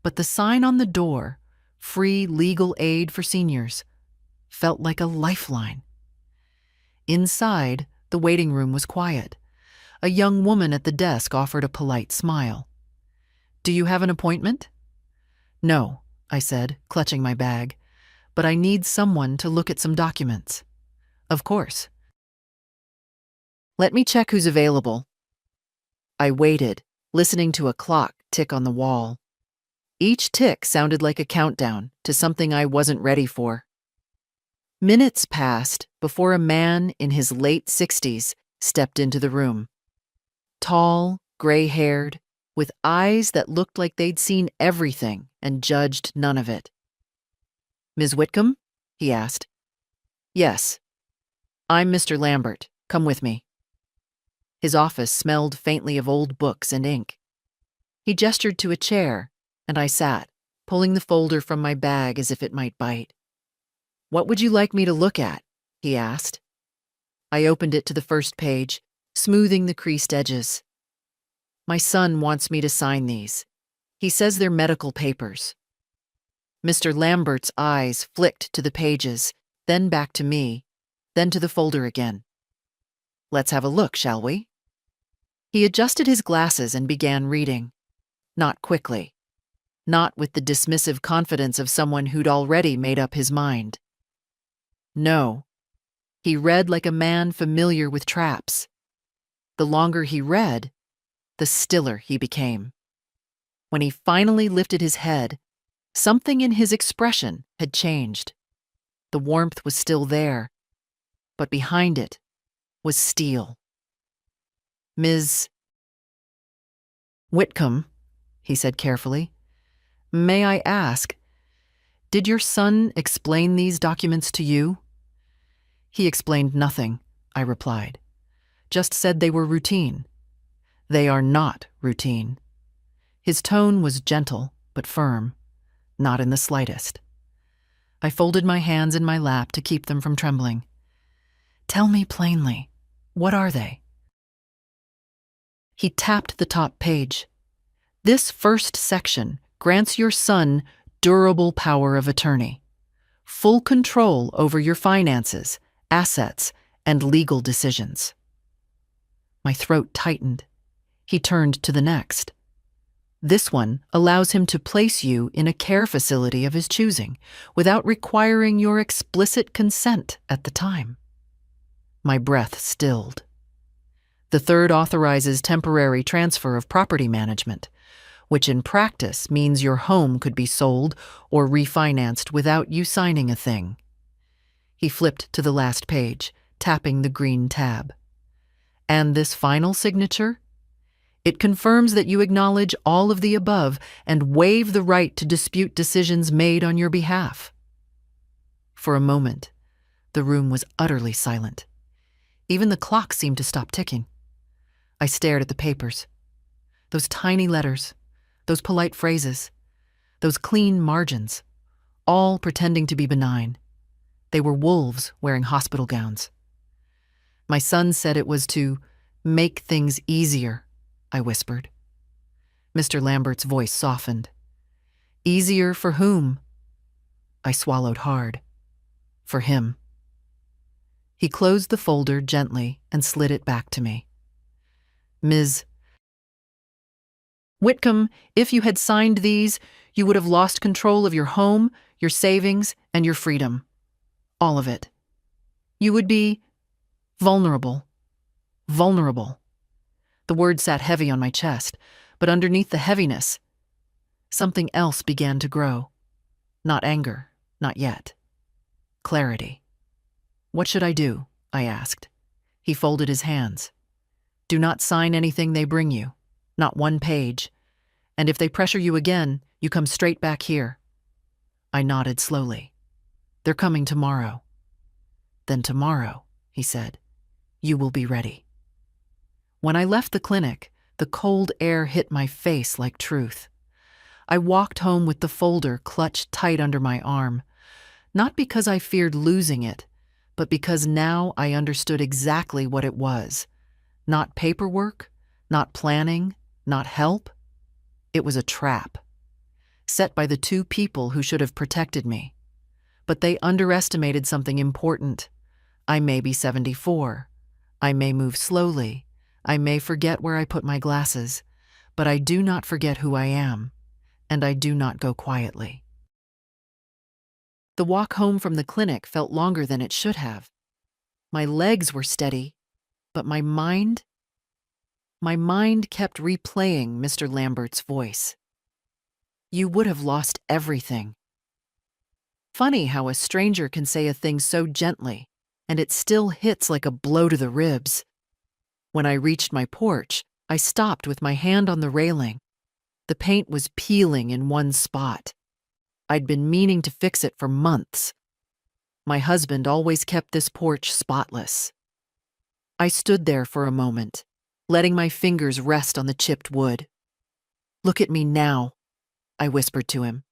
but the sign on the door, Free Legal Aid for Seniors, felt like a lifeline. Inside, the waiting room was quiet. A young woman at the desk offered a polite smile. Do you have an appointment? No, I said, clutching my bag, but I need someone to look at some documents. Of course. Let me check who's available, I waited, listening to a clock tick on the wall. Each tick sounded like a countdown to something I wasn't ready for. Minutes passed before a man in his late 60s stepped into the room. Tall, gray-haired, with eyes that looked like they'd seen everything and judged none of it. "Ms. Whitcomb?" he asked. "Yes. I'm Mr. Lambert. Come with me." His office smelled faintly of old books and ink. He gestured to a chair, and I sat, pulling the folder from my bag as if it might bite. "What would you like me to look at?" he asked. I opened it to the first page, smoothing the creased edges. "My son wants me to sign these. He says they're medical papers." Mr. Lambert's eyes flicked to the pages, then back to me, then to the folder again. "Let's have a look, shall we?" He adjusted his glasses and began reading. Not quickly. Not with the dismissive confidence of someone who'd already made up his mind. No. He read like a man familiar with traps. The longer he read, the stiller he became. When he finally lifted his head, something in his expression had changed. The warmth was still there, but behind it was steel. "Ms. Whitcomb," he said carefully, "may I ask, did your son explain these documents to you?" "He explained nothing," I replied. "Just said they were routine." "They are not routine." His tone was gentle but firm, not in the slightest. I folded my hands in my lap to keep them from trembling. "Tell me plainly, what are they?" He tapped the top page. "This first section grants your son durable power of attorney, full control over your finances, assets, and legal decisions." My throat tightened. He turned to the next. "This one allows him to place you in a care facility of his choosing, without requiring your explicit consent at the time." My breath stilled. "The third authorizes temporary transfer of property management, which in practice means your home could be sold or refinanced without you signing a thing." He flipped to the last page, tapping the green tab. "And this final signature? It confirms that you acknowledge all of the above and waive the right to dispute decisions made on your behalf." For a moment, the room was utterly silent. Even the clock seemed to stop ticking. I stared at the papers. Those tiny letters, those polite phrases, those clean margins, all pretending to be benign. They were wolves wearing hospital gowns. "My son said it was to make things easier," I whispered. Mr. Lambert's voice softened. "Easier for whom?" I swallowed hard. "For him." He closed the folder gently and slid it back to me. "Ms. Whitcomb, if you had signed these, you would have lost control of your home, your savings, and your freedom. All of it. You would be vulnerable. Vulnerable." The word sat heavy on my chest, but underneath the heaviness, something else began to grow. Not anger, not yet. Clarity. "What should I do?" I asked. He folded his hands. "Do not sign anything they bring you, not one page. And if they pressure you again, you come straight back here." I nodded slowly. "They're coming tomorrow." "Then tomorrow," he said, "you will be ready." When I left the clinic, the cold air hit my face like truth. I walked home with the folder clutched tight under my arm, not because I feared losing it, but because now I understood exactly what it was. Not paperwork, not planning, not help. It was a trap, set by the two people who should have protected me. But they underestimated something important. I may be 74. I may move slowly. I may forget where I put my glasses, but I do not forget who I am, and I do not go quietly. The walk home from the clinic felt longer than it should have. My legs were steady, but my mind My mind kept replaying Mr. Lambert's voice. You would have lost everything. Funny how a stranger can say a thing so gently, and it still hits like a blow to the ribs. When I reached my porch, I stopped with my hand on the railing. The paint was peeling in one spot. I'd been meaning to fix it for months. My husband always kept this porch spotless. I stood there for a moment, letting my fingers rest on the chipped wood. Look at me now, I whispered to him.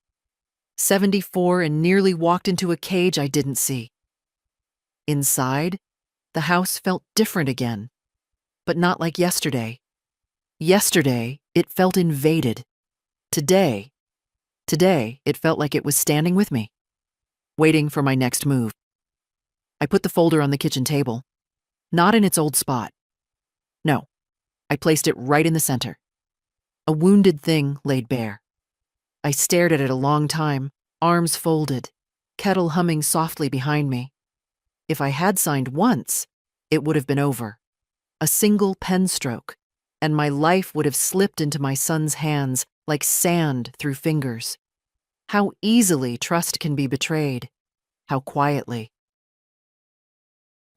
74 and nearly walked into a cage I didn't see. Inside, the house felt different again, but not like yesterday. Yesterday, it felt invaded. Today, it felt like it was standing with me, waiting for my next move. I put the folder on the kitchen table, not in its old spot. No, I placed it right in the center. A wounded thing laid bare. I stared at it a long time, arms folded, kettle humming softly behind me. If I had signed once, it would have been over. A single pen stroke, and my life would have slipped into my son's hands like sand through fingers. How easily trust can be betrayed. How quietly.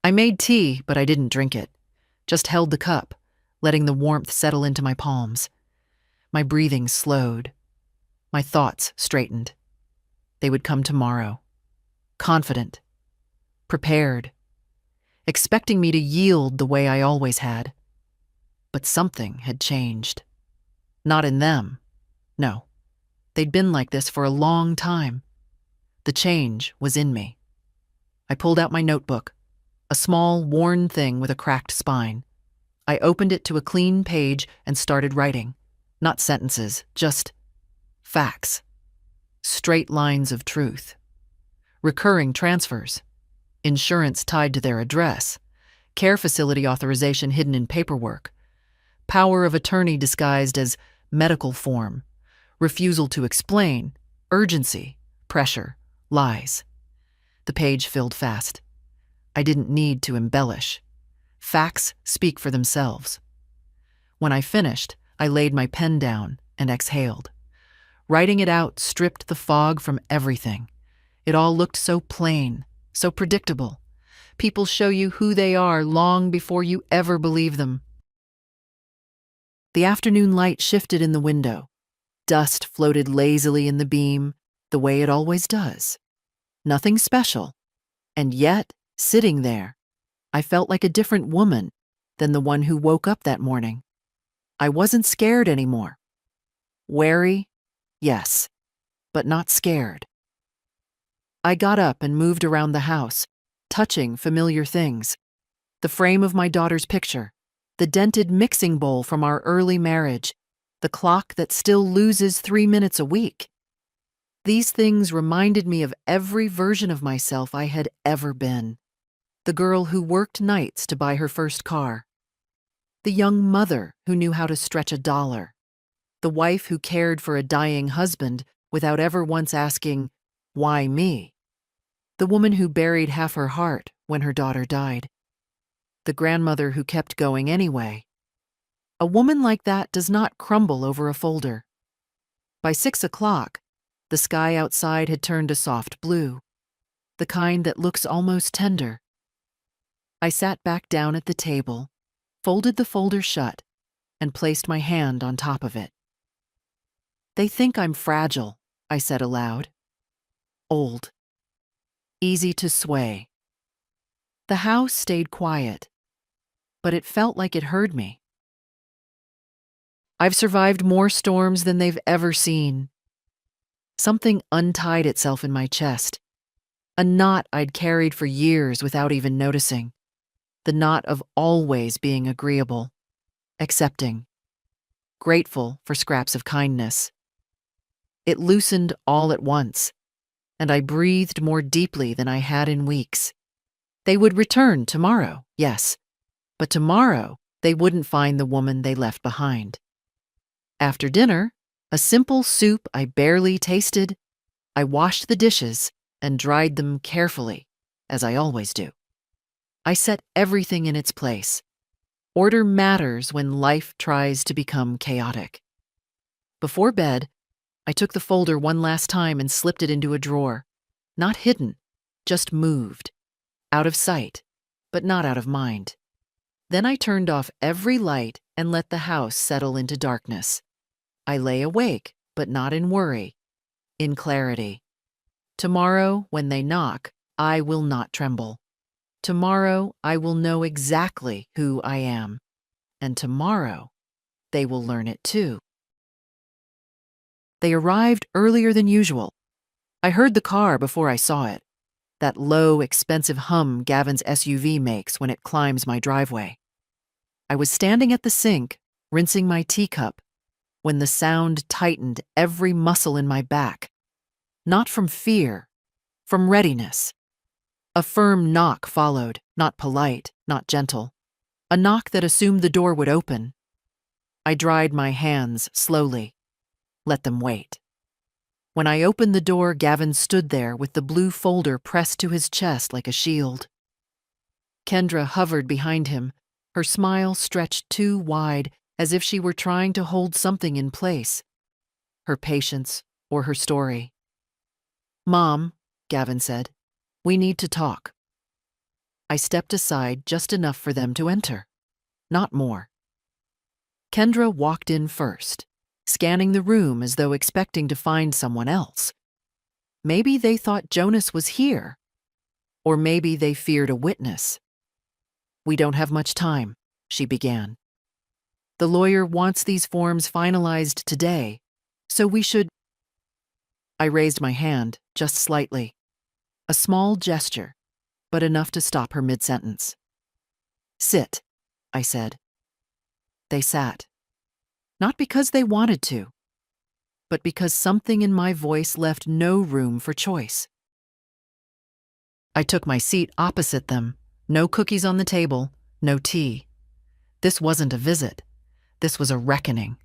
I made tea, but I didn't drink it. Just held the cup, letting the warmth settle into my palms. My breathing slowed. My thoughts straightened. They would come tomorrow. Confident. Prepared. Expecting me to yield the way I always had. But something had changed. Not in them. No. They'd been like this for a long time. The change was in me. I pulled out my notebook, a small, worn thing with a cracked spine. I opened it to a clean page and started writing. Not sentences, just facts. Straight lines of truth. Recurring transfers. Insurance tied to their address. Care facility authorization hidden in paperwork. Power of attorney disguised as medical form. Refusal to explain. Urgency. Pressure. Lies. The page filled fast. I didn't need to embellish. Facts speak for themselves. When I finished, I laid my pen down and exhaled. Writing it out stripped the fog from everything. It all looked so plain, so predictable. People show you who they are long before you ever believe them. The afternoon light shifted in the window. Dust floated lazily in the beam, the way it always does. Nothing special. And yet, sitting there, I felt like a different woman than the one who woke up that morning. I wasn't scared anymore. Wary, yes, but not scared. I got up and moved around the house, touching familiar things. The frame of my daughter's picture, the dented mixing bowl from our early marriage, the clock that still loses 3 minutes a week. These things reminded me of every version of myself I had ever been. The girl who worked nights to buy her first car. The young mother who knew how to stretch $1. The wife who cared for a dying husband without ever once asking, "Why me?" The woman who buried half her heart when her daughter died. The grandmother who kept going anyway. A woman like that does not crumble over a folder. By 6 o'clock, the sky outside had turned a soft blue, the kind that looks almost tender. I sat back down at the table, folded the folder shut, and placed my hand on top of it. They think I'm fragile, I said aloud. Old. Easy to sway. The house stayed quiet, but it felt like it heard me. I've survived more storms than they've ever seen. Something untied itself in my chest, a knot I'd carried for years without even noticing, the knot of always being agreeable, accepting, grateful for scraps of kindness. It loosened all at once, and I breathed more deeply than I had in weeks. They would return tomorrow, yes, but tomorrow they wouldn't find the woman they left behind. After dinner, a simple soup I barely tasted, I washed the dishes and dried them carefully, as I always do. I set everything in its place. Order matters when life tries to become chaotic. Before bed, I took the folder one last time and slipped it into a drawer. Not hidden, just moved. Out of sight, but not out of mind. Then I turned off every light and let the house settle into darkness. I lay awake, but not in worry, in clarity. Tomorrow, when they knock, I will not tremble. Tomorrow, I will know exactly who I am. And tomorrow, they will learn it too. They arrived earlier than usual. I heard the car before I saw it. That low, expensive hum Gavin's SUV makes when it climbs my driveway. I was standing at the sink, rinsing my teacup, when the sound tightened every muscle in my back. Not from fear, from readiness. A firm knock followed, not polite, not gentle. A knock that assumed the door would open. I dried my hands slowly. Let them wait. When I opened the door, Gavin stood there with the blue folder pressed to his chest like a shield. Kendra hovered behind him, her smile stretched too wide as if she were trying to hold something in place. Her patience or her story. "Mom," Gavin said, "we need to talk." I stepped aside just enough for them to enter. Not more. Kendra walked in first, scanning the room as though expecting to find someone else. Maybe they thought Jonas was here, or maybe they feared a witness. "We don't have much time," she began. "The lawyer wants these forms finalized today, so we should—" I raised my hand, just slightly. A small gesture, but enough to stop her mid-sentence. "Sit," I said. They sat. Not because they wanted to, but because something in my voice left no room for choice. I took my seat opposite them, no cookies on the table, no tea. This wasn't a visit. This was a reckoning.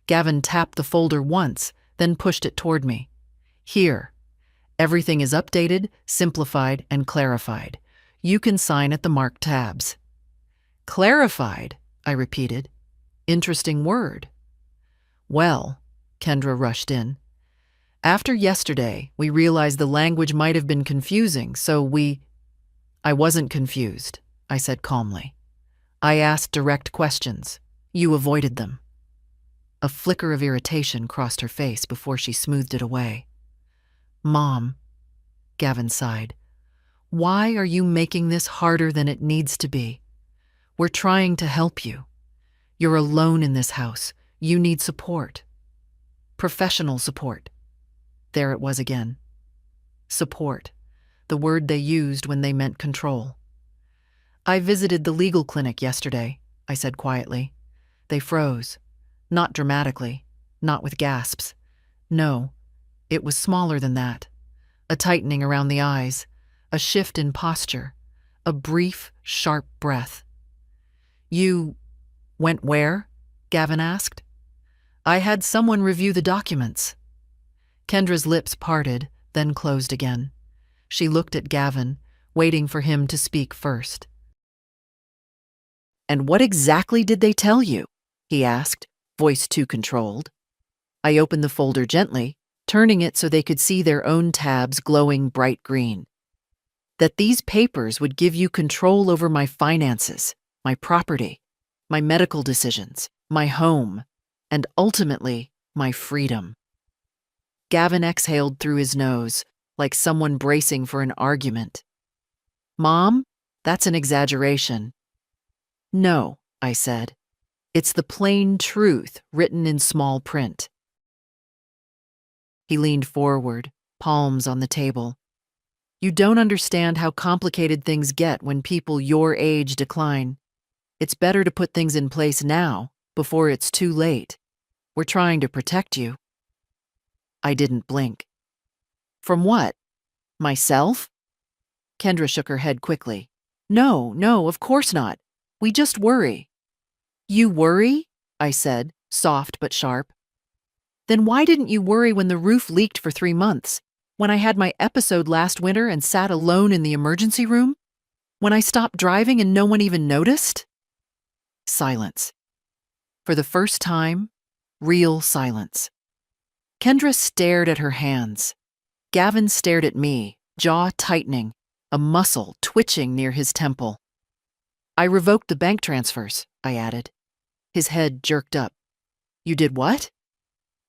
Gavin tapped the folder once, then pushed it toward me. "Here. Everything is updated, simplified, and clarified. You can sign at the marked tabs." "Clarified," I repeated. "Interesting word." "Well," Kendra rushed in. "After yesterday, we realized the language might have been confusing, so I wasn't confused," I said calmly. "I asked direct questions. You avoided them." A flicker of irritation crossed her face before she smoothed it away. "Mom," Gavin sighed, "why are you making this harder than it needs to be? We're trying to help you. You're alone in this house. You need support. Professional support." There it was again. Support, the word they used when they meant control. "I visited the legal clinic yesterday," I said quietly. They froze. Not dramatically, not with gasps. No, it was smaller than that. A tightening around the eyes, a shift in posture, a brief, sharp breath. "You went where?" Gavin asked. "I had someone review the documents." Kendra's lips parted, then closed again. She looked at Gavin, waiting for him to speak first. "And what exactly did they tell you?" he asked, voice too controlled. I opened the folder gently, turning it so they could see their own tabs glowing bright green. "That these papers would give you control over my finances, my property, my medical decisions, my home, and ultimately, my freedom." Gavin exhaled through his nose, like someone bracing for an argument. "Mom, that's an exaggeration." "No," I said. "It's the plain truth written in small print." He leaned forward, palms on the table. "You don't understand how complicated things get when people your age decline. It's better to put things in place now, before it's too late. We're trying to protect you." I didn't blink. "From what? Myself?" Kendra shook her head quickly. No, of course not. We just worry." "You worry?" I said, soft but sharp. "Then why didn't you worry when the roof leaked for 3 months? When I had my episode last winter and sat alone in the emergency room? When I stopped driving and no one even noticed?" Silence. For the first time, real silence. Kendra stared at her hands. Gavin stared at me, jaw tightening, a muscle twitching near his temple. I revoked the bank transfers, I added. His head jerked up. You did what?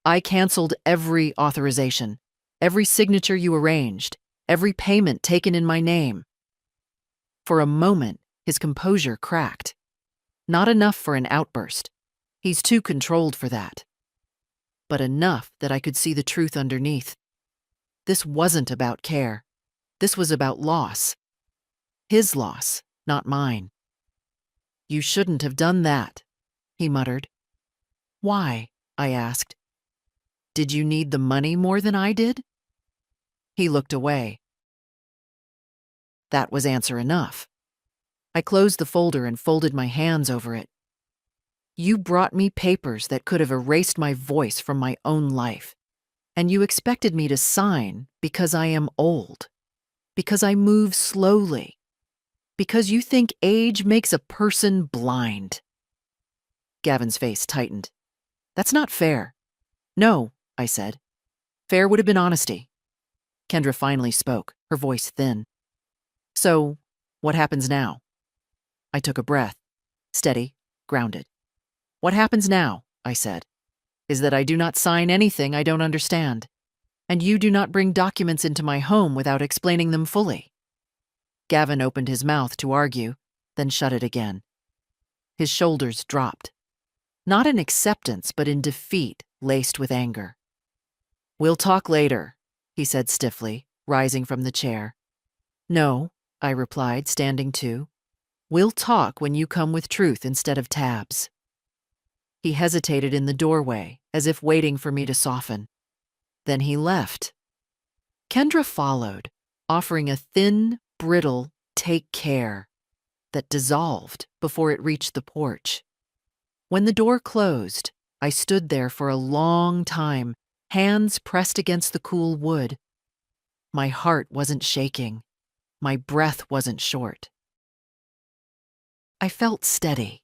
I canceled every authorization, every signature you arranged, every payment taken in my name. For a moment, his composure cracked. Not enough for an outburst. He's too controlled for that. But enough that I could see the truth underneath. This wasn't about care. This was about loss. His loss, not mine. You shouldn't have done that, he muttered. Why? I asked. Did you need the money more than I did? He looked away. That was answer enough. I closed the folder and folded my hands over it. You brought me papers that could have erased my voice from my own life, and you expected me to sign because I am old, because I move slowly, because you think age makes a person blind. Gavin's face tightened. That's not fair. No, I said. Fair would have been honesty. Kendra finally spoke, her voice thin. So, what happens now? I took a breath, steady, grounded. What happens now, I said, is that I do not sign anything I don't understand, and you do not bring documents into my home without explaining them fully. Gavin opened his mouth to argue, then shut it again. His shoulders dropped. Not in acceptance, but in defeat laced with anger. We'll talk later, he said stiffly, rising from the chair. No, I replied, standing too. We'll talk when you come with truth instead of tabs. He hesitated in the doorway, as if waiting for me to soften. Then he left. Kendra followed, offering a thin, brittle "take care" that dissolved before it reached the porch. When the door closed, I stood there for a long time, hands pressed against the cool wood. My heart wasn't shaking. My breath wasn't short. I felt steady.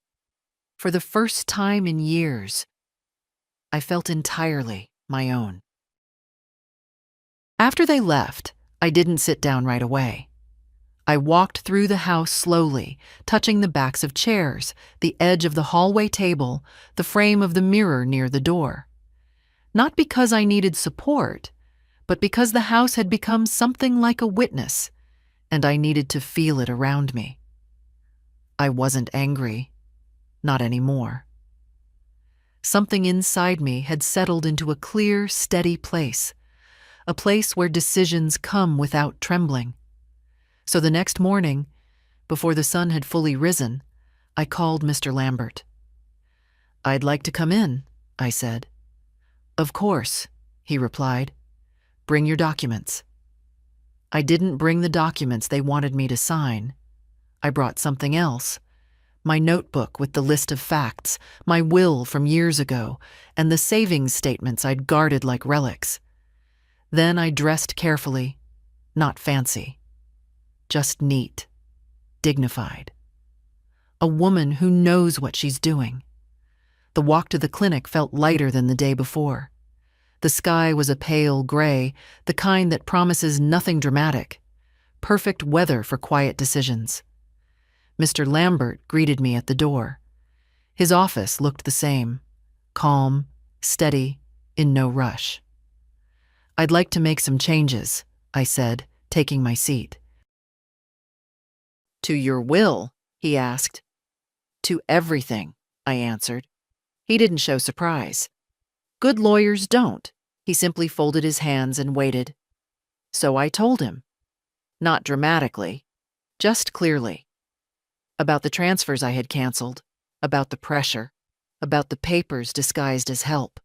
For the first time in years, I felt entirely my own. After they left, I didn't sit down right away. I walked through the house slowly, touching the backs of chairs, the edge of the hallway table, the frame of the mirror near the door. Not because I needed support, but because the house had become something like a witness, and I needed to feel it around me. I wasn't angry. Not anymore. Something inside me had settled into a clear, steady place, a place where decisions come without trembling. So the next morning, before the sun had fully risen, I called Mr. Lambert. I'd like to come in, I said. Of course, he replied. Bring your documents. I didn't bring the documents they wanted me to sign. I brought something else. My notebook with the list of facts, my will from years ago, and the savings statements I'd guarded like relics. Then I dressed carefully, not fancy, just neat, dignified. A woman who knows what she's doing. The walk to the clinic felt lighter than the day before. The sky was a pale gray, the kind that promises nothing dramatic. Perfect weather for quiet decisions. Mr. Lambert greeted me at the door. His office looked the same, calm, steady, in no rush. I'd like to make some changes, I said, taking my seat. To your will? He asked. To everything, I answered. He didn't show surprise. Good lawyers don't. He simply folded his hands and waited. So I told him. Not dramatically, just clearly. About the transfers I had canceled, about the pressure, about the papers disguised as help,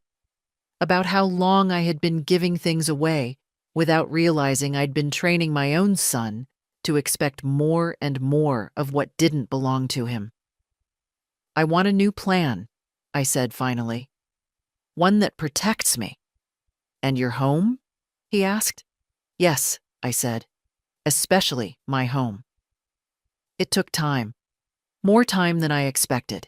about how long I had been giving things away without realizing I'd been training my own son to expect more and more of what didn't belong to him. I want a new plan, I said finally. One that protects me. And your home? He asked. Yes, I said. Especially my home. It took time. More time than I expected.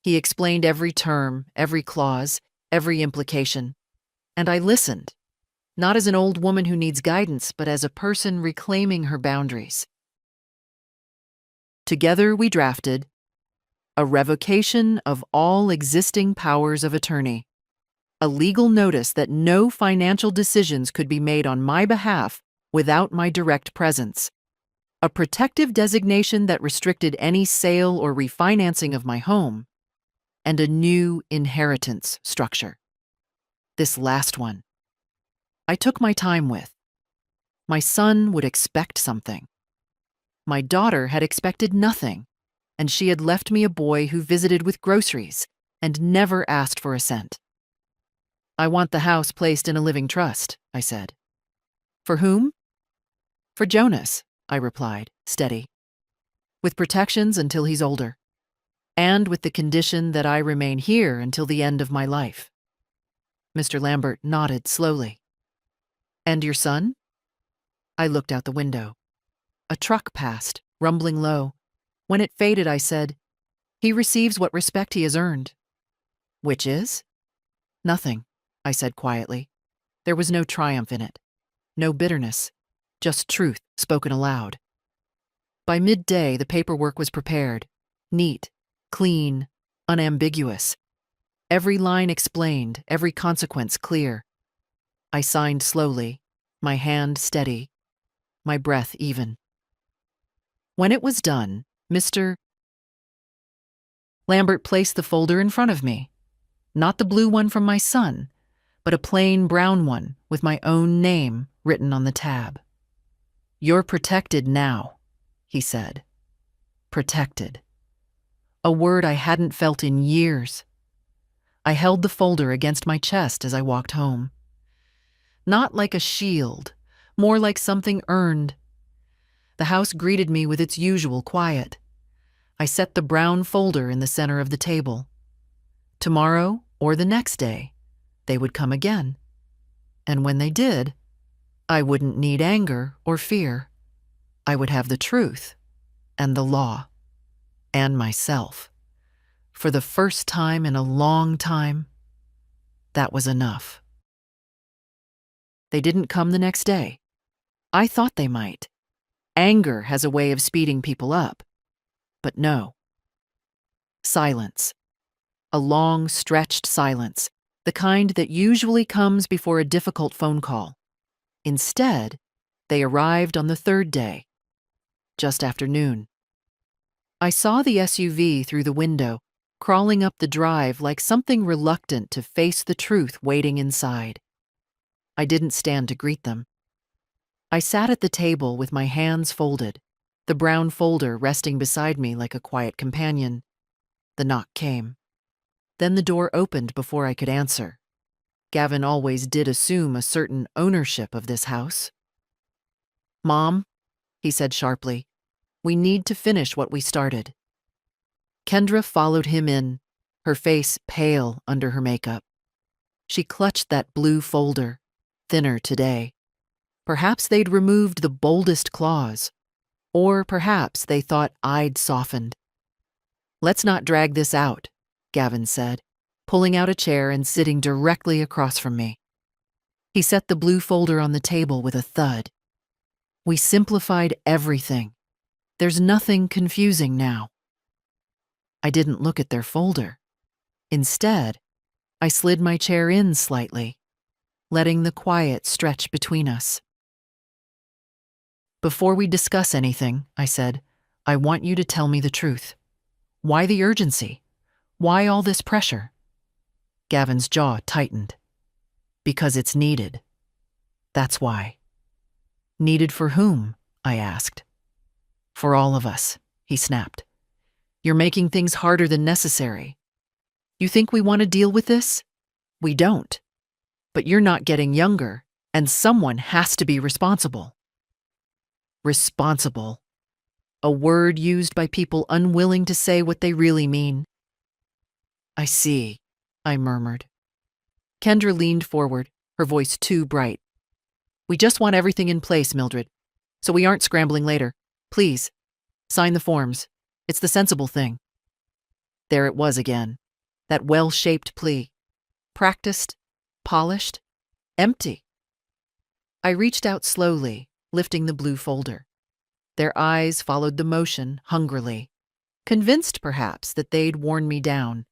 He explained every term, every clause, every implication. And I listened, not as an old woman who needs guidance, but as a person reclaiming her boundaries. Together we drafted a revocation of all existing powers of attorney, a legal notice that no financial decisions could be made on my behalf without my direct presence, a protective designation that restricted any sale or refinancing of my home, and a new inheritance structure. This last one, I took my time with. My son would expect something. My daughter had expected nothing, and she had left me a boy who visited with groceries and never asked for a cent. I want the house placed in a living trust, I said. For whom? For Jonas, I replied, steady. With protections until he's older, and with the condition that I remain here until the end of my life. Mr. Lambert nodded slowly. And your son? I looked out the window. A truck passed, rumbling low. When it faded, I said, he receives what respect he has earned. Which is? Nothing, I said quietly. There was no triumph in it, no bitterness, just truth spoken aloud. By midday, the paperwork was prepared, neat, clean, unambiguous. Every line explained, every consequence clear. I signed slowly, my hand steady, my breath even. When it was done, Mr. Lambert placed the folder in front of me, not the blue one from my son, but a plain brown one with my own name written on the tab. You're protected now, he said. Protected. A word I hadn't felt in years. I held the folder against my chest as I walked home. Not like a shield, more like something earned. The house greeted me with its usual quiet. I set the brown folder in the center of the table. Tomorrow, or the next day, they would come again. And when they did, I wouldn't need anger or fear. I would have the truth, and the law, and myself. For the first time in a long time, that was enough. They didn't come the next day. I thought they might. Anger has a way of speeding people up. But no. Silence. A long, stretched silence, the kind that usually comes before a difficult phone call. Instead, they arrived on the third day, just after noon. I saw the SUV through the window, crawling up the drive like something reluctant to face the truth waiting inside. I didn't stand to greet them. I sat at the table with my hands folded, the brown folder resting beside me like a quiet companion. The knock came. Then the door opened before I could answer. Gavin always did assume a certain ownership of this house. Mom, he said sharply, we need to finish what we started. Kendra followed him in, her face pale under her makeup. She clutched that blue folder, thinner today. Perhaps they'd removed the boldest clause, or perhaps they thought I'd softened. Let's not drag this out, Gavin said, pulling out a chair and sitting directly across from me. He set the blue folder on the table with a thud. We simplified everything. There's nothing confusing now. I didn't look at their folder. Instead, I slid my chair in slightly, letting the quiet stretch between us. Before we discuss anything, I said, I want you to tell me the truth. Why the urgency? Why all this pressure? Gavin's jaw tightened. Because it's needed. That's why. Needed for whom? I asked. For all of us, he snapped. You're making things harder than necessary. You think we want to deal with this? We don't. But you're not getting younger, and someone has to be responsible. Responsible. A word used by people unwilling to say what they really mean. I see, I murmured. Kendra leaned forward, her voice too bright. We just want everything in place, Mildred, so we aren't scrambling later. Please, sign the forms. It's the sensible thing. There it was again, that well-shaped plea. Practiced, polished, empty. I reached out slowly, lifting the blue folder. Their eyes followed the motion hungrily, convinced perhaps that they'd worn me down.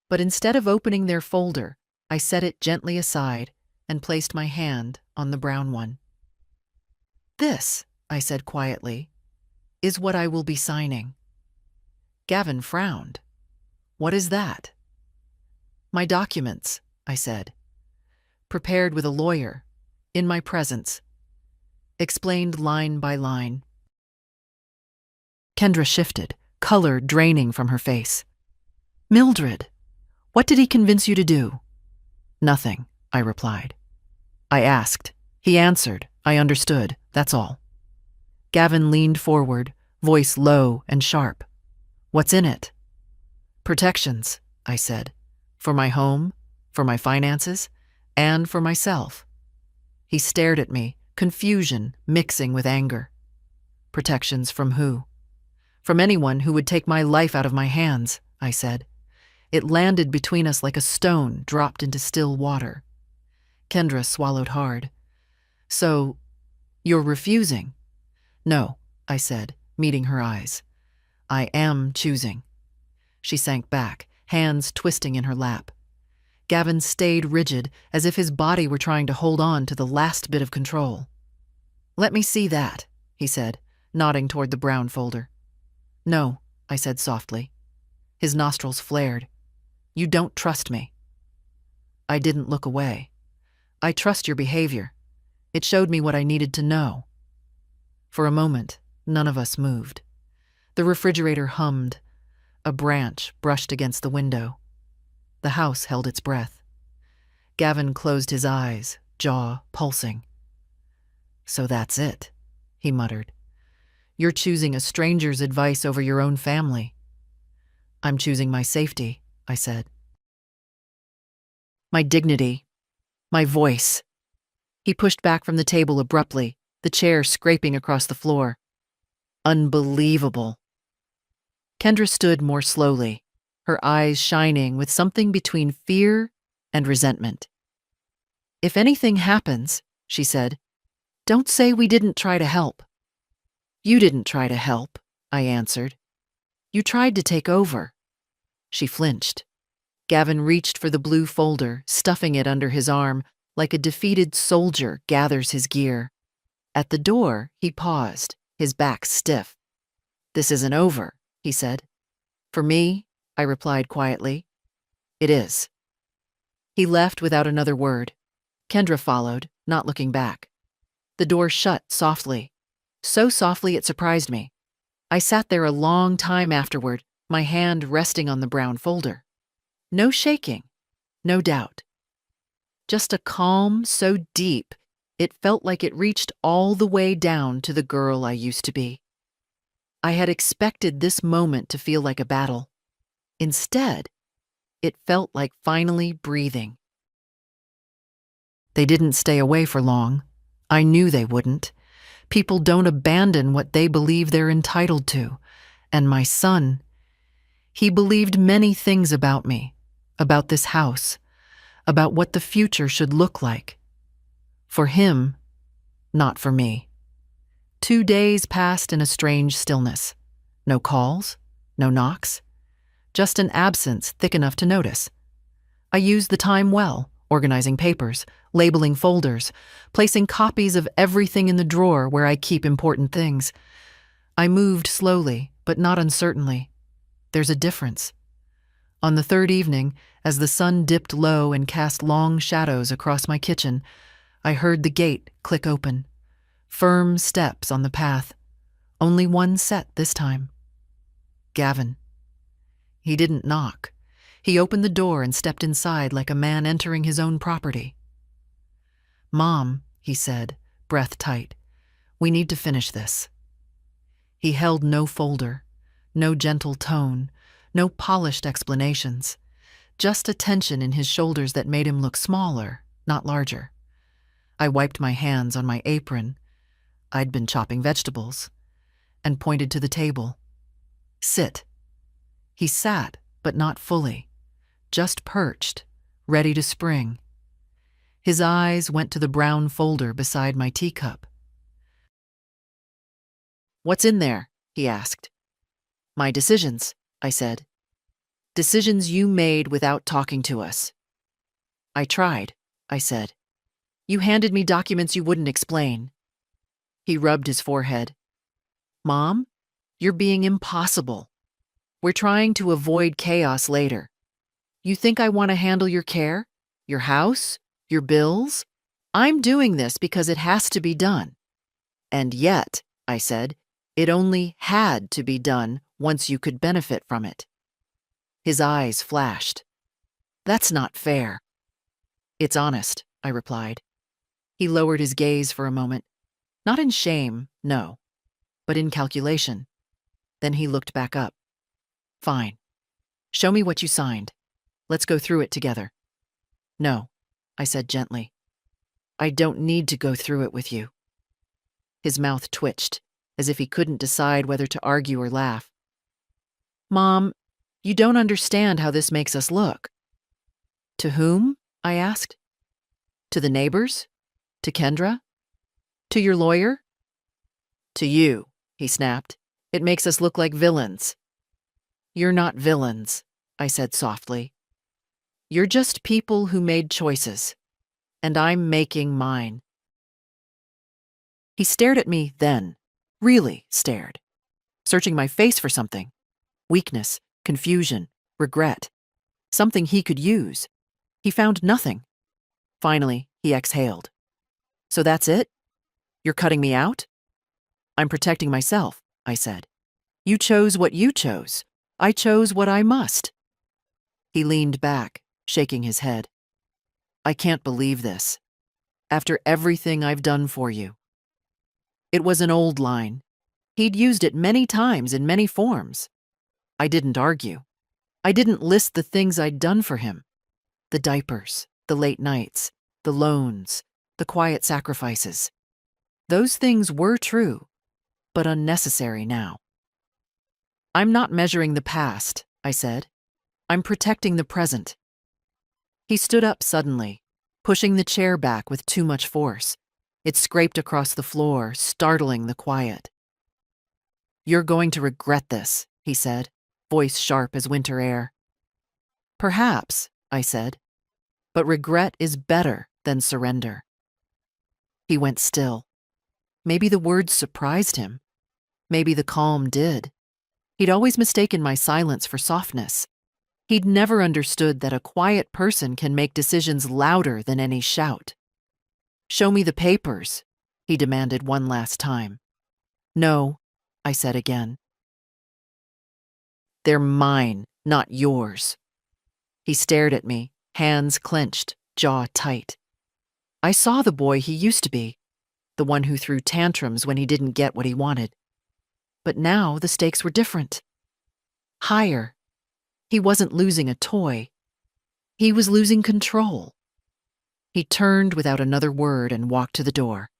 But instead of opening their folder, I set it gently aside and placed my hand on the brown one. "This," I said quietly, "is what I will be signing." Gavin frowned. "What is that?" "My documents," I said. "Prepared with a lawyer, in my presence." Explained line by line. Kendra shifted, color draining from her face. "Mildred, what did he convince you to do?" "Nothing," I replied. I asked. He answered. I understood, that's all. Gavin leaned forward, voice low and sharp. "What's in it?" "Protections," I said. "For my home, for my finances, and for myself." He stared at me, confusion mixing with anger. "Protections from who?" "From anyone who would take my life out of my hands," I said. It landed between us like a stone dropped into still water. Kendra swallowed hard. "So, you're refusing?" "No," I said, meeting her eyes. "I am choosing." She sank back, hands twisting in her lap. Gavin stayed rigid, as if his body were trying to hold on to the last bit of control. "Let me see that," he said, nodding toward the brown folder. "No," I said softly. His nostrils flared. "You don't trust me." I didn't look away. "I trust your behavior. It showed me what I needed to know." For a moment, none of us moved. The refrigerator hummed. A branch brushed against the window. The house held its breath. Gavin closed his eyes, jaw pulsing. "So that's it," he muttered. "You're choosing a stranger's advice over your own family." "I'm choosing my safety," I said. "My dignity. My voice." He pushed back from the table abruptly, the chair scraping across the floor. "Unbelievable." Kendra stood more slowly, her eyes shining with something between fear and resentment. "If anything happens," she said, "don't say we didn't try to help." "You didn't try to help," I answered. "You tried to take over." She flinched. Gavin reached for the blue folder, stuffing it under his arm, like a defeated soldier gathers his gear. At the door, he paused, his back stiff. "This isn't over," he said. "For me," I replied quietly, "it is." He left without another word. Kendra followed, not looking back. The door shut softly. So softly it surprised me. I sat there a long time afterward, my hand resting on the brown folder. No shaking, no doubt. Just a calm so deep, it felt like it reached all the way down to the girl I used to be. I had expected this moment to feel like a battle. Instead, it felt like finally breathing. They didn't stay away for long. I knew they wouldn't. People don't abandon what they believe they're entitled to. And my son, he believed many things about me, about this house, about what the future should look like. For him, not for me. 2 days passed in a strange stillness. No calls, no knocks, just an absence thick enough to notice. I used the time well, organizing papers, labeling folders, placing copies of everything in the drawer where I keep important things. I moved slowly, but not uncertainly. There's a difference. On the third evening, as the sun dipped low and cast long shadows across my kitchen, I heard the gate click open. Firm steps on the path. Only one set this time. Gavin. He didn't knock. He opened the door and stepped inside like a man entering his own property. "Mom," he said, breath tight, "we need to finish this." He held no folder, no gentle tone, no polished explanations, just a tension in his shoulders that made him look smaller, not larger. I wiped my hands on my apron, I'd been chopping vegetables, and pointed to the table. "Sit." He sat, but not fully, just perched, ready to spring. His eyes went to the brown folder beside my teacup. "What's in there?" he asked. "My decisions," I said. "Decisions you made without talking to us." "I tried," I said. "You handed me documents you wouldn't explain." He rubbed his forehead. "Mom, you're being impossible. We're trying to avoid chaos later. You think I want to handle your care, your house, your bills? I'm doing this because it has to be done." "And yet," I said, "it only had to be done once you could benefit from it." His eyes flashed. "That's not fair." "It's honest," I replied. He lowered his gaze for a moment. Not in shame, no, but in calculation. Then he looked back up. "Fine. Show me what you signed. Let's go through it together." "No," I said gently. "I don't need to go through it with you." His mouth twitched, as if he couldn't decide whether to argue or laugh. "Mom, you don't understand how this makes us look." "To whom?" I asked. "To the neighbors? To Kendra? To your lawyer?" "To you," he snapped. "It makes us look like villains." "You're not villains," I said softly. "You're just people who made choices, and I'm making mine." He stared at me then, really stared, searching my face for something. Weakness, confusion, regret. Something he could use. He found nothing. Finally, he exhaled. "So that's it? You're cutting me out?" "I'm protecting myself," I said. "You chose what you chose. I chose what I must." He leaned back, shaking his head. "I can't believe this. After everything I've done for you." It was an old line. He'd used it many times in many forms. I didn't argue. I didn't list the things I'd done for him. The diapers, the late nights, the loans, the quiet sacrifices. Those things were true, but unnecessary now. "I'm not measuring the past," I said. "I'm protecting the present." He stood up suddenly, pushing the chair back with too much force. It scraped across the floor, startling the quiet. "You're going to regret this," he said, voice sharp as winter air. "Perhaps," I said, "but regret is better than surrender." He went still. Maybe the words surprised him. Maybe the calm did. He'd always mistaken my silence for softness. He'd never understood that a quiet person can make decisions louder than any shout. "Show me the papers," he demanded one last time. "No," I said again. "They're mine, not yours." He stared at me, hands clenched, jaw tight. I saw the boy he used to be, the one who threw tantrums when he didn't get what he wanted. But now the stakes were different. Higher. He wasn't losing a toy. He was losing control. He turned without another word and walked to the door.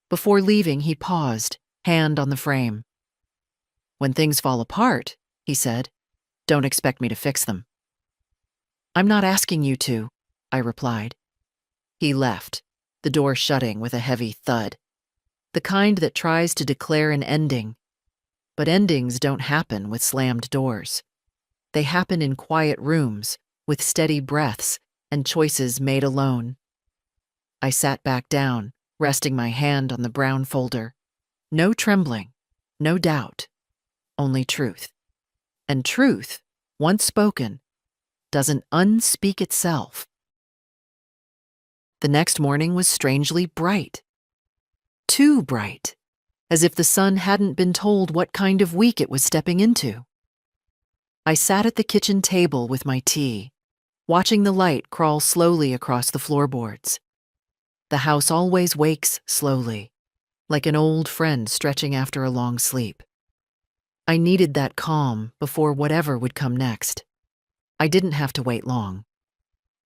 Before leaving, he paused, hand on the frame. "When things fall apart," he said, "don't expect me to fix them." "I'm not asking you to," I replied. He left, the door shutting with a heavy thud. The kind that tries to declare an ending. But endings don't happen with slammed doors. They happen in quiet rooms, with steady breaths and choices made alone. I sat back down, resting my hand on the brown folder. No trembling, no doubt, only truth. And truth, once spoken, doesn't unspeak itself. The next morning was strangely bright. Too bright, as if the sun hadn't been told what kind of week it was stepping into. I sat at the kitchen table with my tea, watching the light crawl slowly across the floorboards. The house always wakes slowly, like an old friend stretching after a long sleep. I needed that calm before whatever would come next. I didn't have to wait long.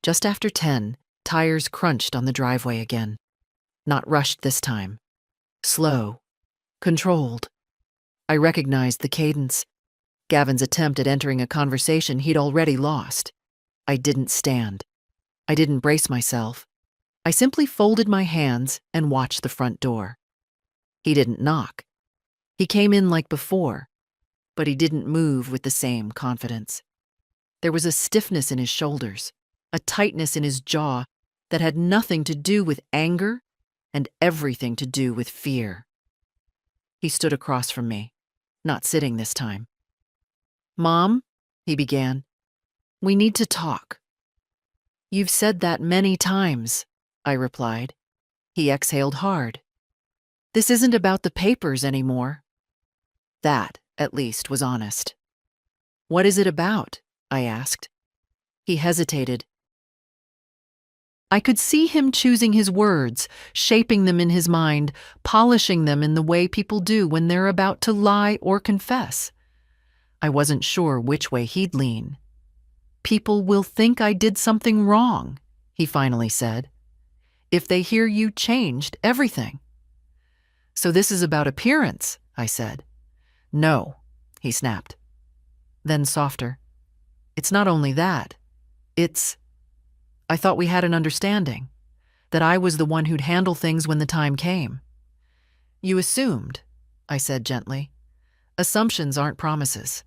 Just after 10, tires crunched on the driveway again. Not rushed this time. Slow. Controlled. I recognized the cadence. Gavin's attempt at entering a conversation he'd already lost. I didn't stand. I didn't brace myself. I simply folded my hands and watched the front door. He didn't knock. He came in like before, but he didn't move with the same confidence. There was a stiffness in his shoulders, a tightness in his jaw that had nothing to do with anger and everything to do with fear. He stood across from me, not sitting this time. "Mom," he began, "we need to talk." "You've said that many times," I replied. He exhaled hard. "This isn't about the papers anymore." That, at least, was honest. "What is it about?" I asked. He hesitated. I could see him choosing his words, shaping them in his mind, polishing them in the way people do when they're about to lie or confess. I wasn't sure which way he'd lean. "People will think I did something wrong," he finally said, "if they hear you changed everything." "So this is about appearance," I said. "No," he snapped. Then softer. "It's not only that. I thought we had an understanding, that I was the one who'd handle things when the time came." "You assumed," I said gently. "Assumptions aren't promises."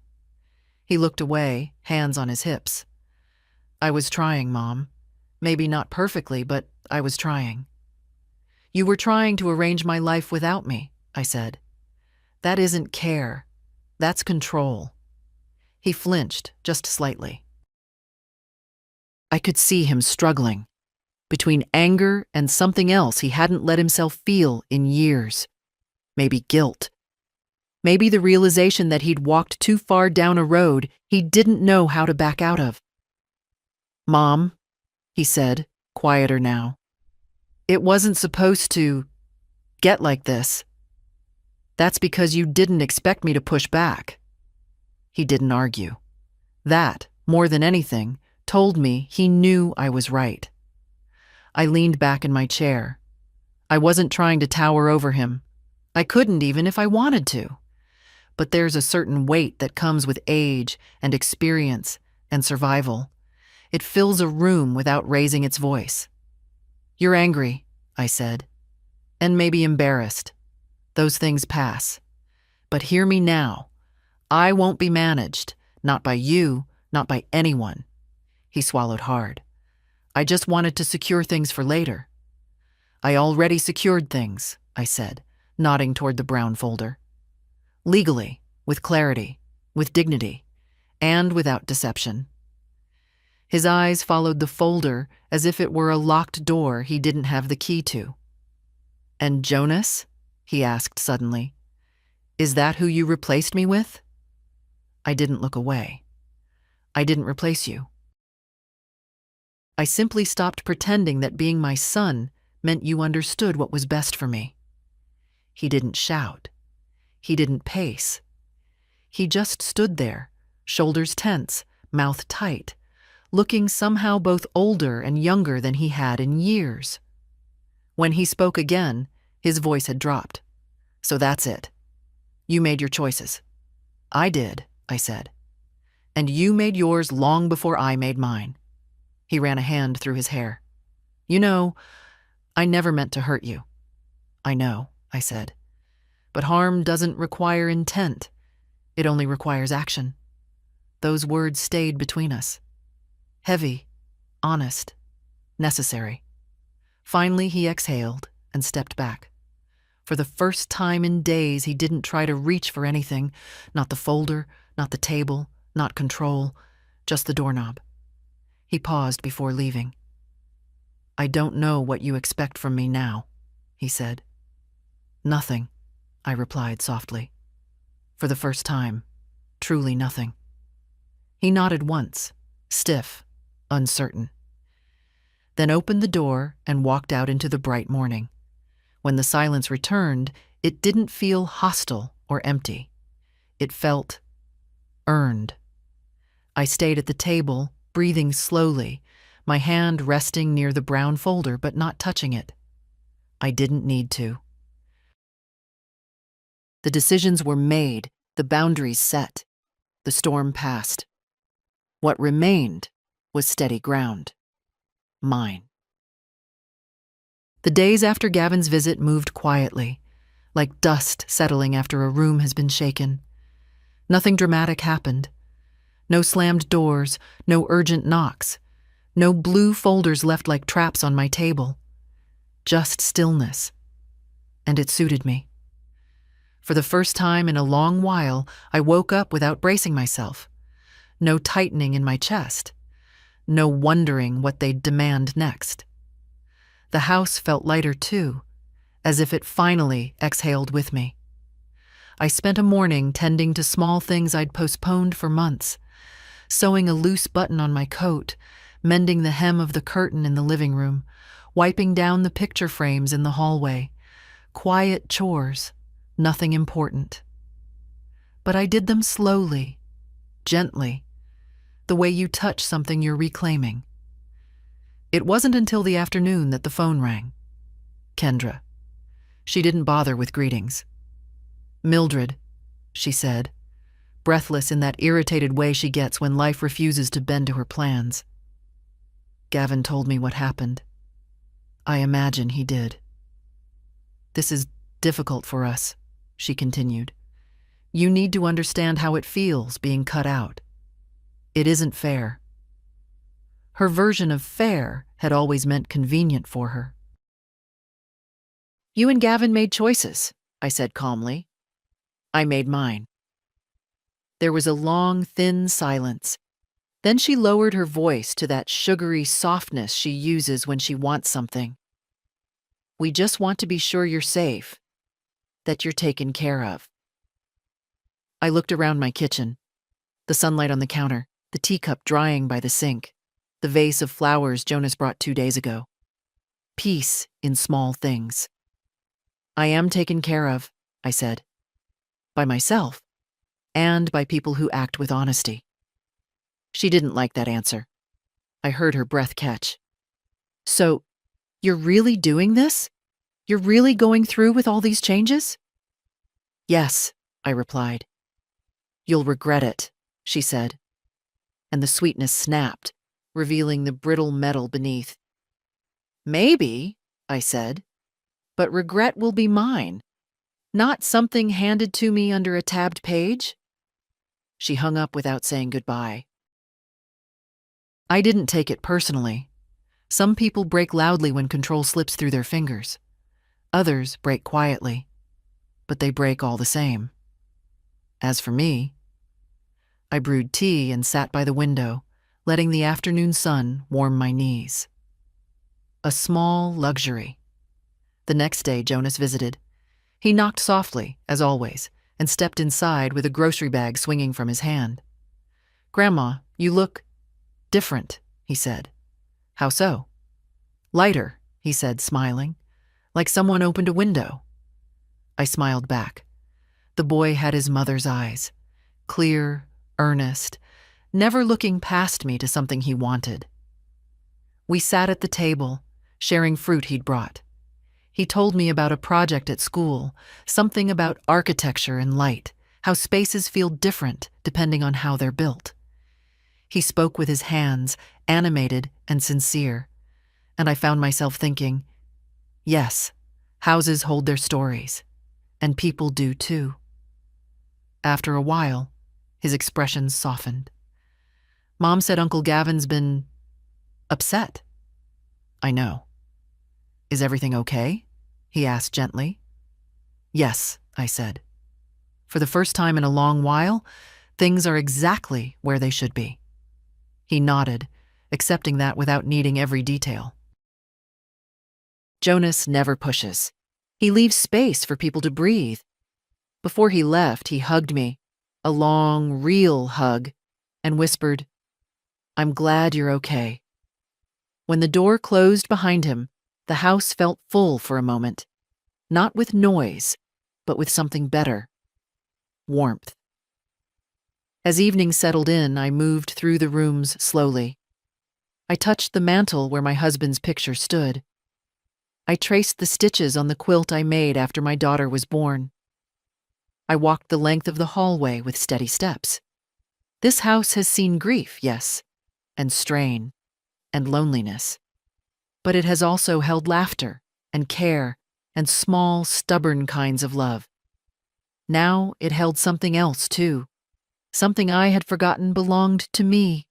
He looked away, hands on his hips. "I was trying, Mom. Maybe not perfectly, but I was trying." "You were trying to arrange my life without me," I said. "That isn't care. That's control." He flinched, just slightly. I could see him struggling between anger and something else he hadn't let himself feel in years. Maybe guilt. Maybe the realization that he'd walked too far down a road he didn't know how to back out of. "Mom," he said, quieter now, "it wasn't supposed to get like this. That's because you didn't expect me to push back." He didn't argue. That, more than anything, told me he knew I was right. I leaned back in my chair. I wasn't trying to tower over him. I couldn't even if I wanted to. But there's a certain weight that comes with age and experience and survival. It fills a room without raising its voice. "You're angry," I said, "and maybe embarrassed. Those things pass. But hear me now. I won't be managed, not by you, not by anyone." He swallowed hard. "I just wanted to secure things for later." "I already secured things," I said, nodding toward the brown folder. "Legally, with clarity, with dignity, and without deception." His eyes followed the folder as if it were a locked door he didn't have the key to. "And Jonas?" he asked suddenly. "Is that who you replaced me with?" I didn't look away. "I didn't replace you. I simply stopped pretending that being my son meant you understood what was best for me." He didn't shout. He didn't pace. He just stood there, shoulders tense, mouth tight, looking somehow both older and younger than he had in years. When he spoke again, his voice had dropped. "So that's it. You made your choices." "I did," I said. "And you made yours long before I made mine." He ran a hand through his hair. "You know, I never meant to hurt you." "I know," I said. "But harm doesn't require intent. It only requires action." Those words stayed between us. Heavy, honest, necessary. Finally, he exhaled and stepped back. For the first time in days, he didn't try to reach for anything, not the folder, not the table, not control, just the doorknob. He paused before leaving. "I don't know what you expect from me now," he said. "Nothing," I replied softly. "For the first time, truly nothing." He nodded once, stiff, uncertain. Then opened the door and walked out into the bright morning. When the silence returned, it didn't feel hostile or empty. It felt earned. I stayed at the table, breathing slowly, my hand resting near the brown folder but not touching it. I didn't need to. The decisions were made, the boundaries set. The storm passed. What remained was steady ground. Mine. The days after Gavin's visit moved quietly, like dust settling after a room has been shaken. Nothing dramatic happened. No slammed doors, no urgent knocks, no blue folders left like traps on my table. Just stillness. And it suited me. For the first time in a long while, I woke up without bracing myself. No tightening in my chest. No wondering what they'd demand next. The house felt lighter too, as if it finally exhaled with me. I spent a morning tending to small things I'd postponed for months, sewing a loose button on my coat, mending the hem of the curtain in the living room, wiping down the picture frames in the hallway. Quiet chores, nothing important. But I did them slowly, gently, the way you touch something you're reclaiming. It wasn't until the afternoon that the phone rang. Kendra. She didn't bother with greetings. "Mildred," she said, breathless in that irritated way she gets when life refuses to bend to her plans. "Gavin told me what happened. I imagine he did. This is difficult for us," she continued. "You need to understand how it feels being cut out. It isn't fair." Her version of fair had always meant convenient for her. "You and Gavin made choices," I said calmly. "I made mine." There was a long, thin silence. Then she lowered her voice to that sugary softness she uses when she wants something. "We just want to be sure you're safe, that you're taken care of." I looked around my kitchen. The sunlight on the counter, the teacup drying by the sink, the vase of flowers Jonas brought 2 days ago. Peace in small things. "I am taken care of," I said. "By myself, and by people who act with honesty." She didn't like that answer. I heard her breath catch. "So, you're really doing this? You're really going through with all these changes?" "Yes," I replied. "You'll regret it," she said, and the sweetness snapped, revealing the brittle metal beneath. "Maybe," I said, "but regret will be mine, not something handed to me under a tabbed page." She hung up without saying goodbye. I didn't take it personally. Some people break loudly when control slips through their fingers. Others break quietly, but they break all the same. As for me, I brewed tea and sat by the window, letting the afternoon sun warm my knees. A small luxury. The next day, Jonas visited. He knocked softly, as always, and stepped inside with a grocery bag swinging from his hand. "Grandma, you look different," he said. "How so?" "Lighter," he said, smiling, like someone opened a window. I smiled back. The boy had his mother's eyes, clear, earnest, never looking past me to something he wanted. We sat at the table, sharing fruit he'd brought. He told me about a project at school, something about architecture and light, how spaces feel different depending on how they're built. He spoke with his hands, animated and sincere, and I found myself thinking, yes, houses hold their stories, and people do too. After a while, his expressions softened. "Mom said Uncle Gavin's been upset." "I know." "Is everything okay?" he asked gently. "Yes," I said. "For the first time in a long while, things are exactly where they should be." He nodded, accepting that without needing every detail. Jonas never pushes. He leaves space for people to breathe. Before he left, he hugged me, a long, real hug, and whispered, "I'm glad you're okay." When the door closed behind him, the house felt full for a moment, not with noise, but with something better: warmth. As evening settled in, I moved through the rooms slowly. I touched the mantel where my husband's picture stood. I traced the stitches on the quilt I made after my daughter was born. I walked the length of the hallway with steady steps. This house has seen grief, yes, and strain, and loneliness. But it has also held laughter, and care, and small, stubborn kinds of love. Now it held something else, too. Something I had forgotten belonged to me.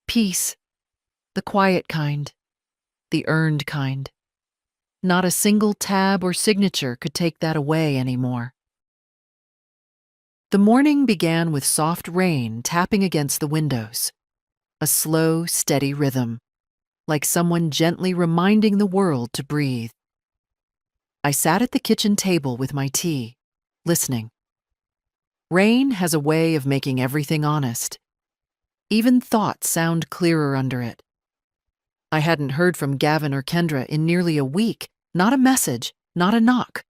Peace. The quiet kind. The earned kind. Not a single tab or signature could take that away anymore. The morning began with soft rain tapping against the windows. A slow, steady rhythm, like someone gently reminding the world to breathe. I sat at the kitchen table with my tea, listening. Rain has a way of making everything honest. Even thoughts sound clearer under it. I hadn't heard from Gavin or Kendra in nearly a week, not a message, not a knock.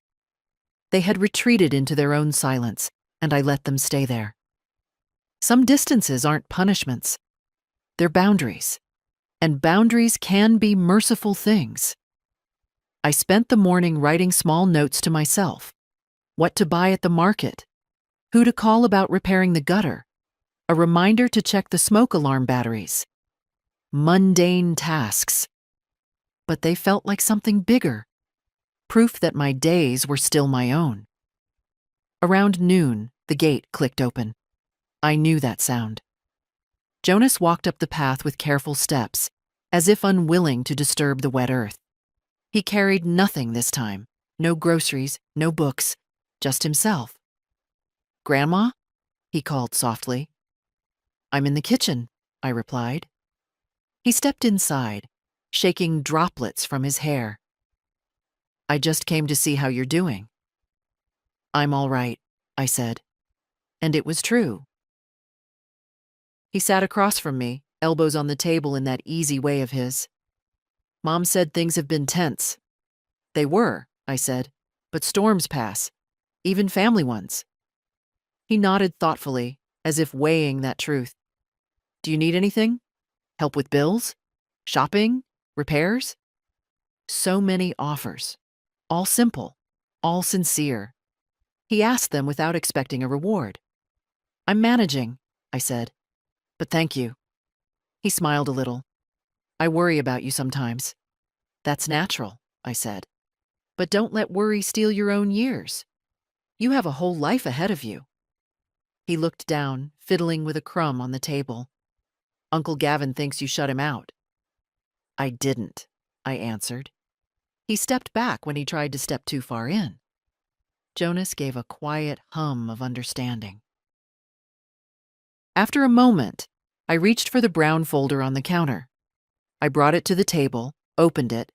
They had retreated into their own silence, and I let them stay there. Some distances aren't punishments. They're boundaries, and boundaries can be merciful things. I spent the morning writing small notes to myself. What to buy at the market, who to call about repairing the gutter, a reminder to check the smoke alarm batteries. Mundane tasks. But they felt like something bigger, proof that my days were still my own. Around noon, the gate clicked open. I knew that sound. Jonas walked up the path with careful steps, as if unwilling to disturb the wet earth. He carried nothing this time, no groceries, no books, just himself. "Grandma?" he called softly. "I'm in the kitchen," I replied. He stepped inside, shaking droplets from his hair. "I just came to see how you're doing." "I'm all right," I said. And it was true. He sat across from me, elbows on the table in that easy way of his. "Mom said things have been tense." "They were," I said, "but storms pass, even family ones." He nodded thoughtfully, as if weighing that truth. "Do you need anything? Help with bills? Shopping? Repairs?" So many offers. All simple, all sincere. He asked them without expecting a reward. "I'm managing," I said. "But thank you." He smiled a little. "I worry about you sometimes." "That's natural," I said. "But don't let worry steal your own years. You have a whole life ahead of you." He looked down, fiddling with a crumb on the table. "Uncle Gavin thinks you shut him out." "I didn't," I answered. He stepped back when he tried to step too far in. Jonas gave a quiet hum of understanding. After a moment, I reached for the brown folder on the counter. I brought it to the table, opened it,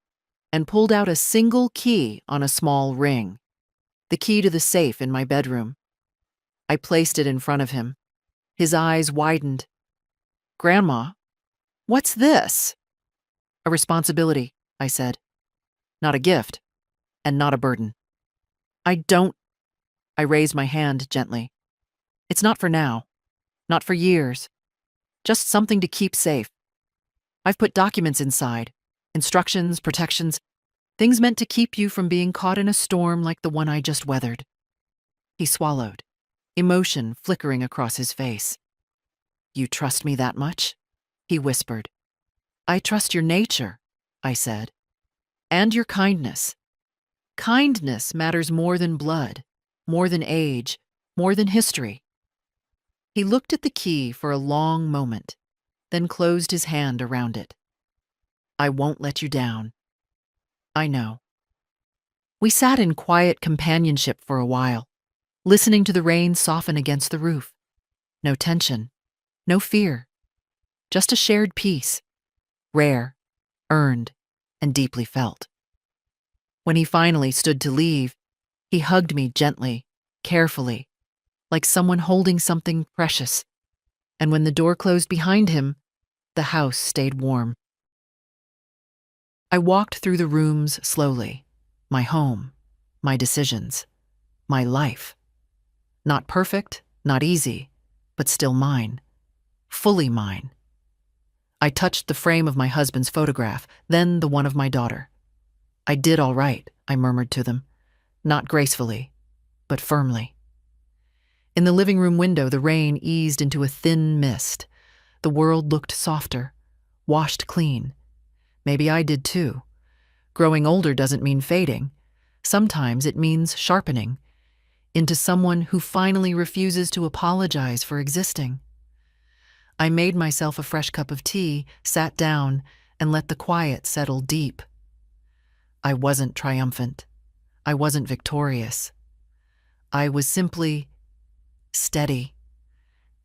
and pulled out a single key on a small ring, the key to the safe in my bedroom. I placed it in front of him. His eyes widened. "Grandma, what's this?" "A responsibility," I said. "Not a gift, and not a burden." I don't. I raised my hand gently. "It's not for now. Not for years. Just something to keep safe. I've put documents inside. Instructions, protections, things meant to keep you from being caught in a storm like the one I just weathered." He swallowed, emotion flickering across his face. "You trust me that much?" he whispered. "I trust your nature," I said. "And your kindness. Kindness matters more than blood, more than age, more than history." He looked at the key for a long moment, then closed his hand around it. "I won't let you down." "I know." We sat in quiet companionship for a while, listening to the rain soften against the roof. No tension, no fear, just a shared peace, rare, earned, and deeply felt. When he finally stood to leave, he hugged me gently, carefully, like someone holding something precious. And when the door closed behind him, the house stayed warm. I walked through the rooms slowly, my home, my decisions, my life. Not perfect, not easy, but still mine, fully mine. I touched the frame of my husband's photograph, then the one of my daughter. "I did all right," I murmured to them, not gracefully, but firmly. In the living room window, the rain eased into a thin mist. The world looked softer, washed clean. Maybe I did too. Growing older doesn't mean fading. Sometimes it means sharpening into someone who finally refuses to apologize for existing. I made myself a fresh cup of tea, sat down, and let the quiet settle deep. I wasn't triumphant. I wasn't victorious. I was simply steady.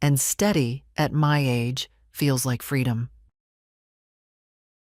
And steady, at my age, feels like freedom.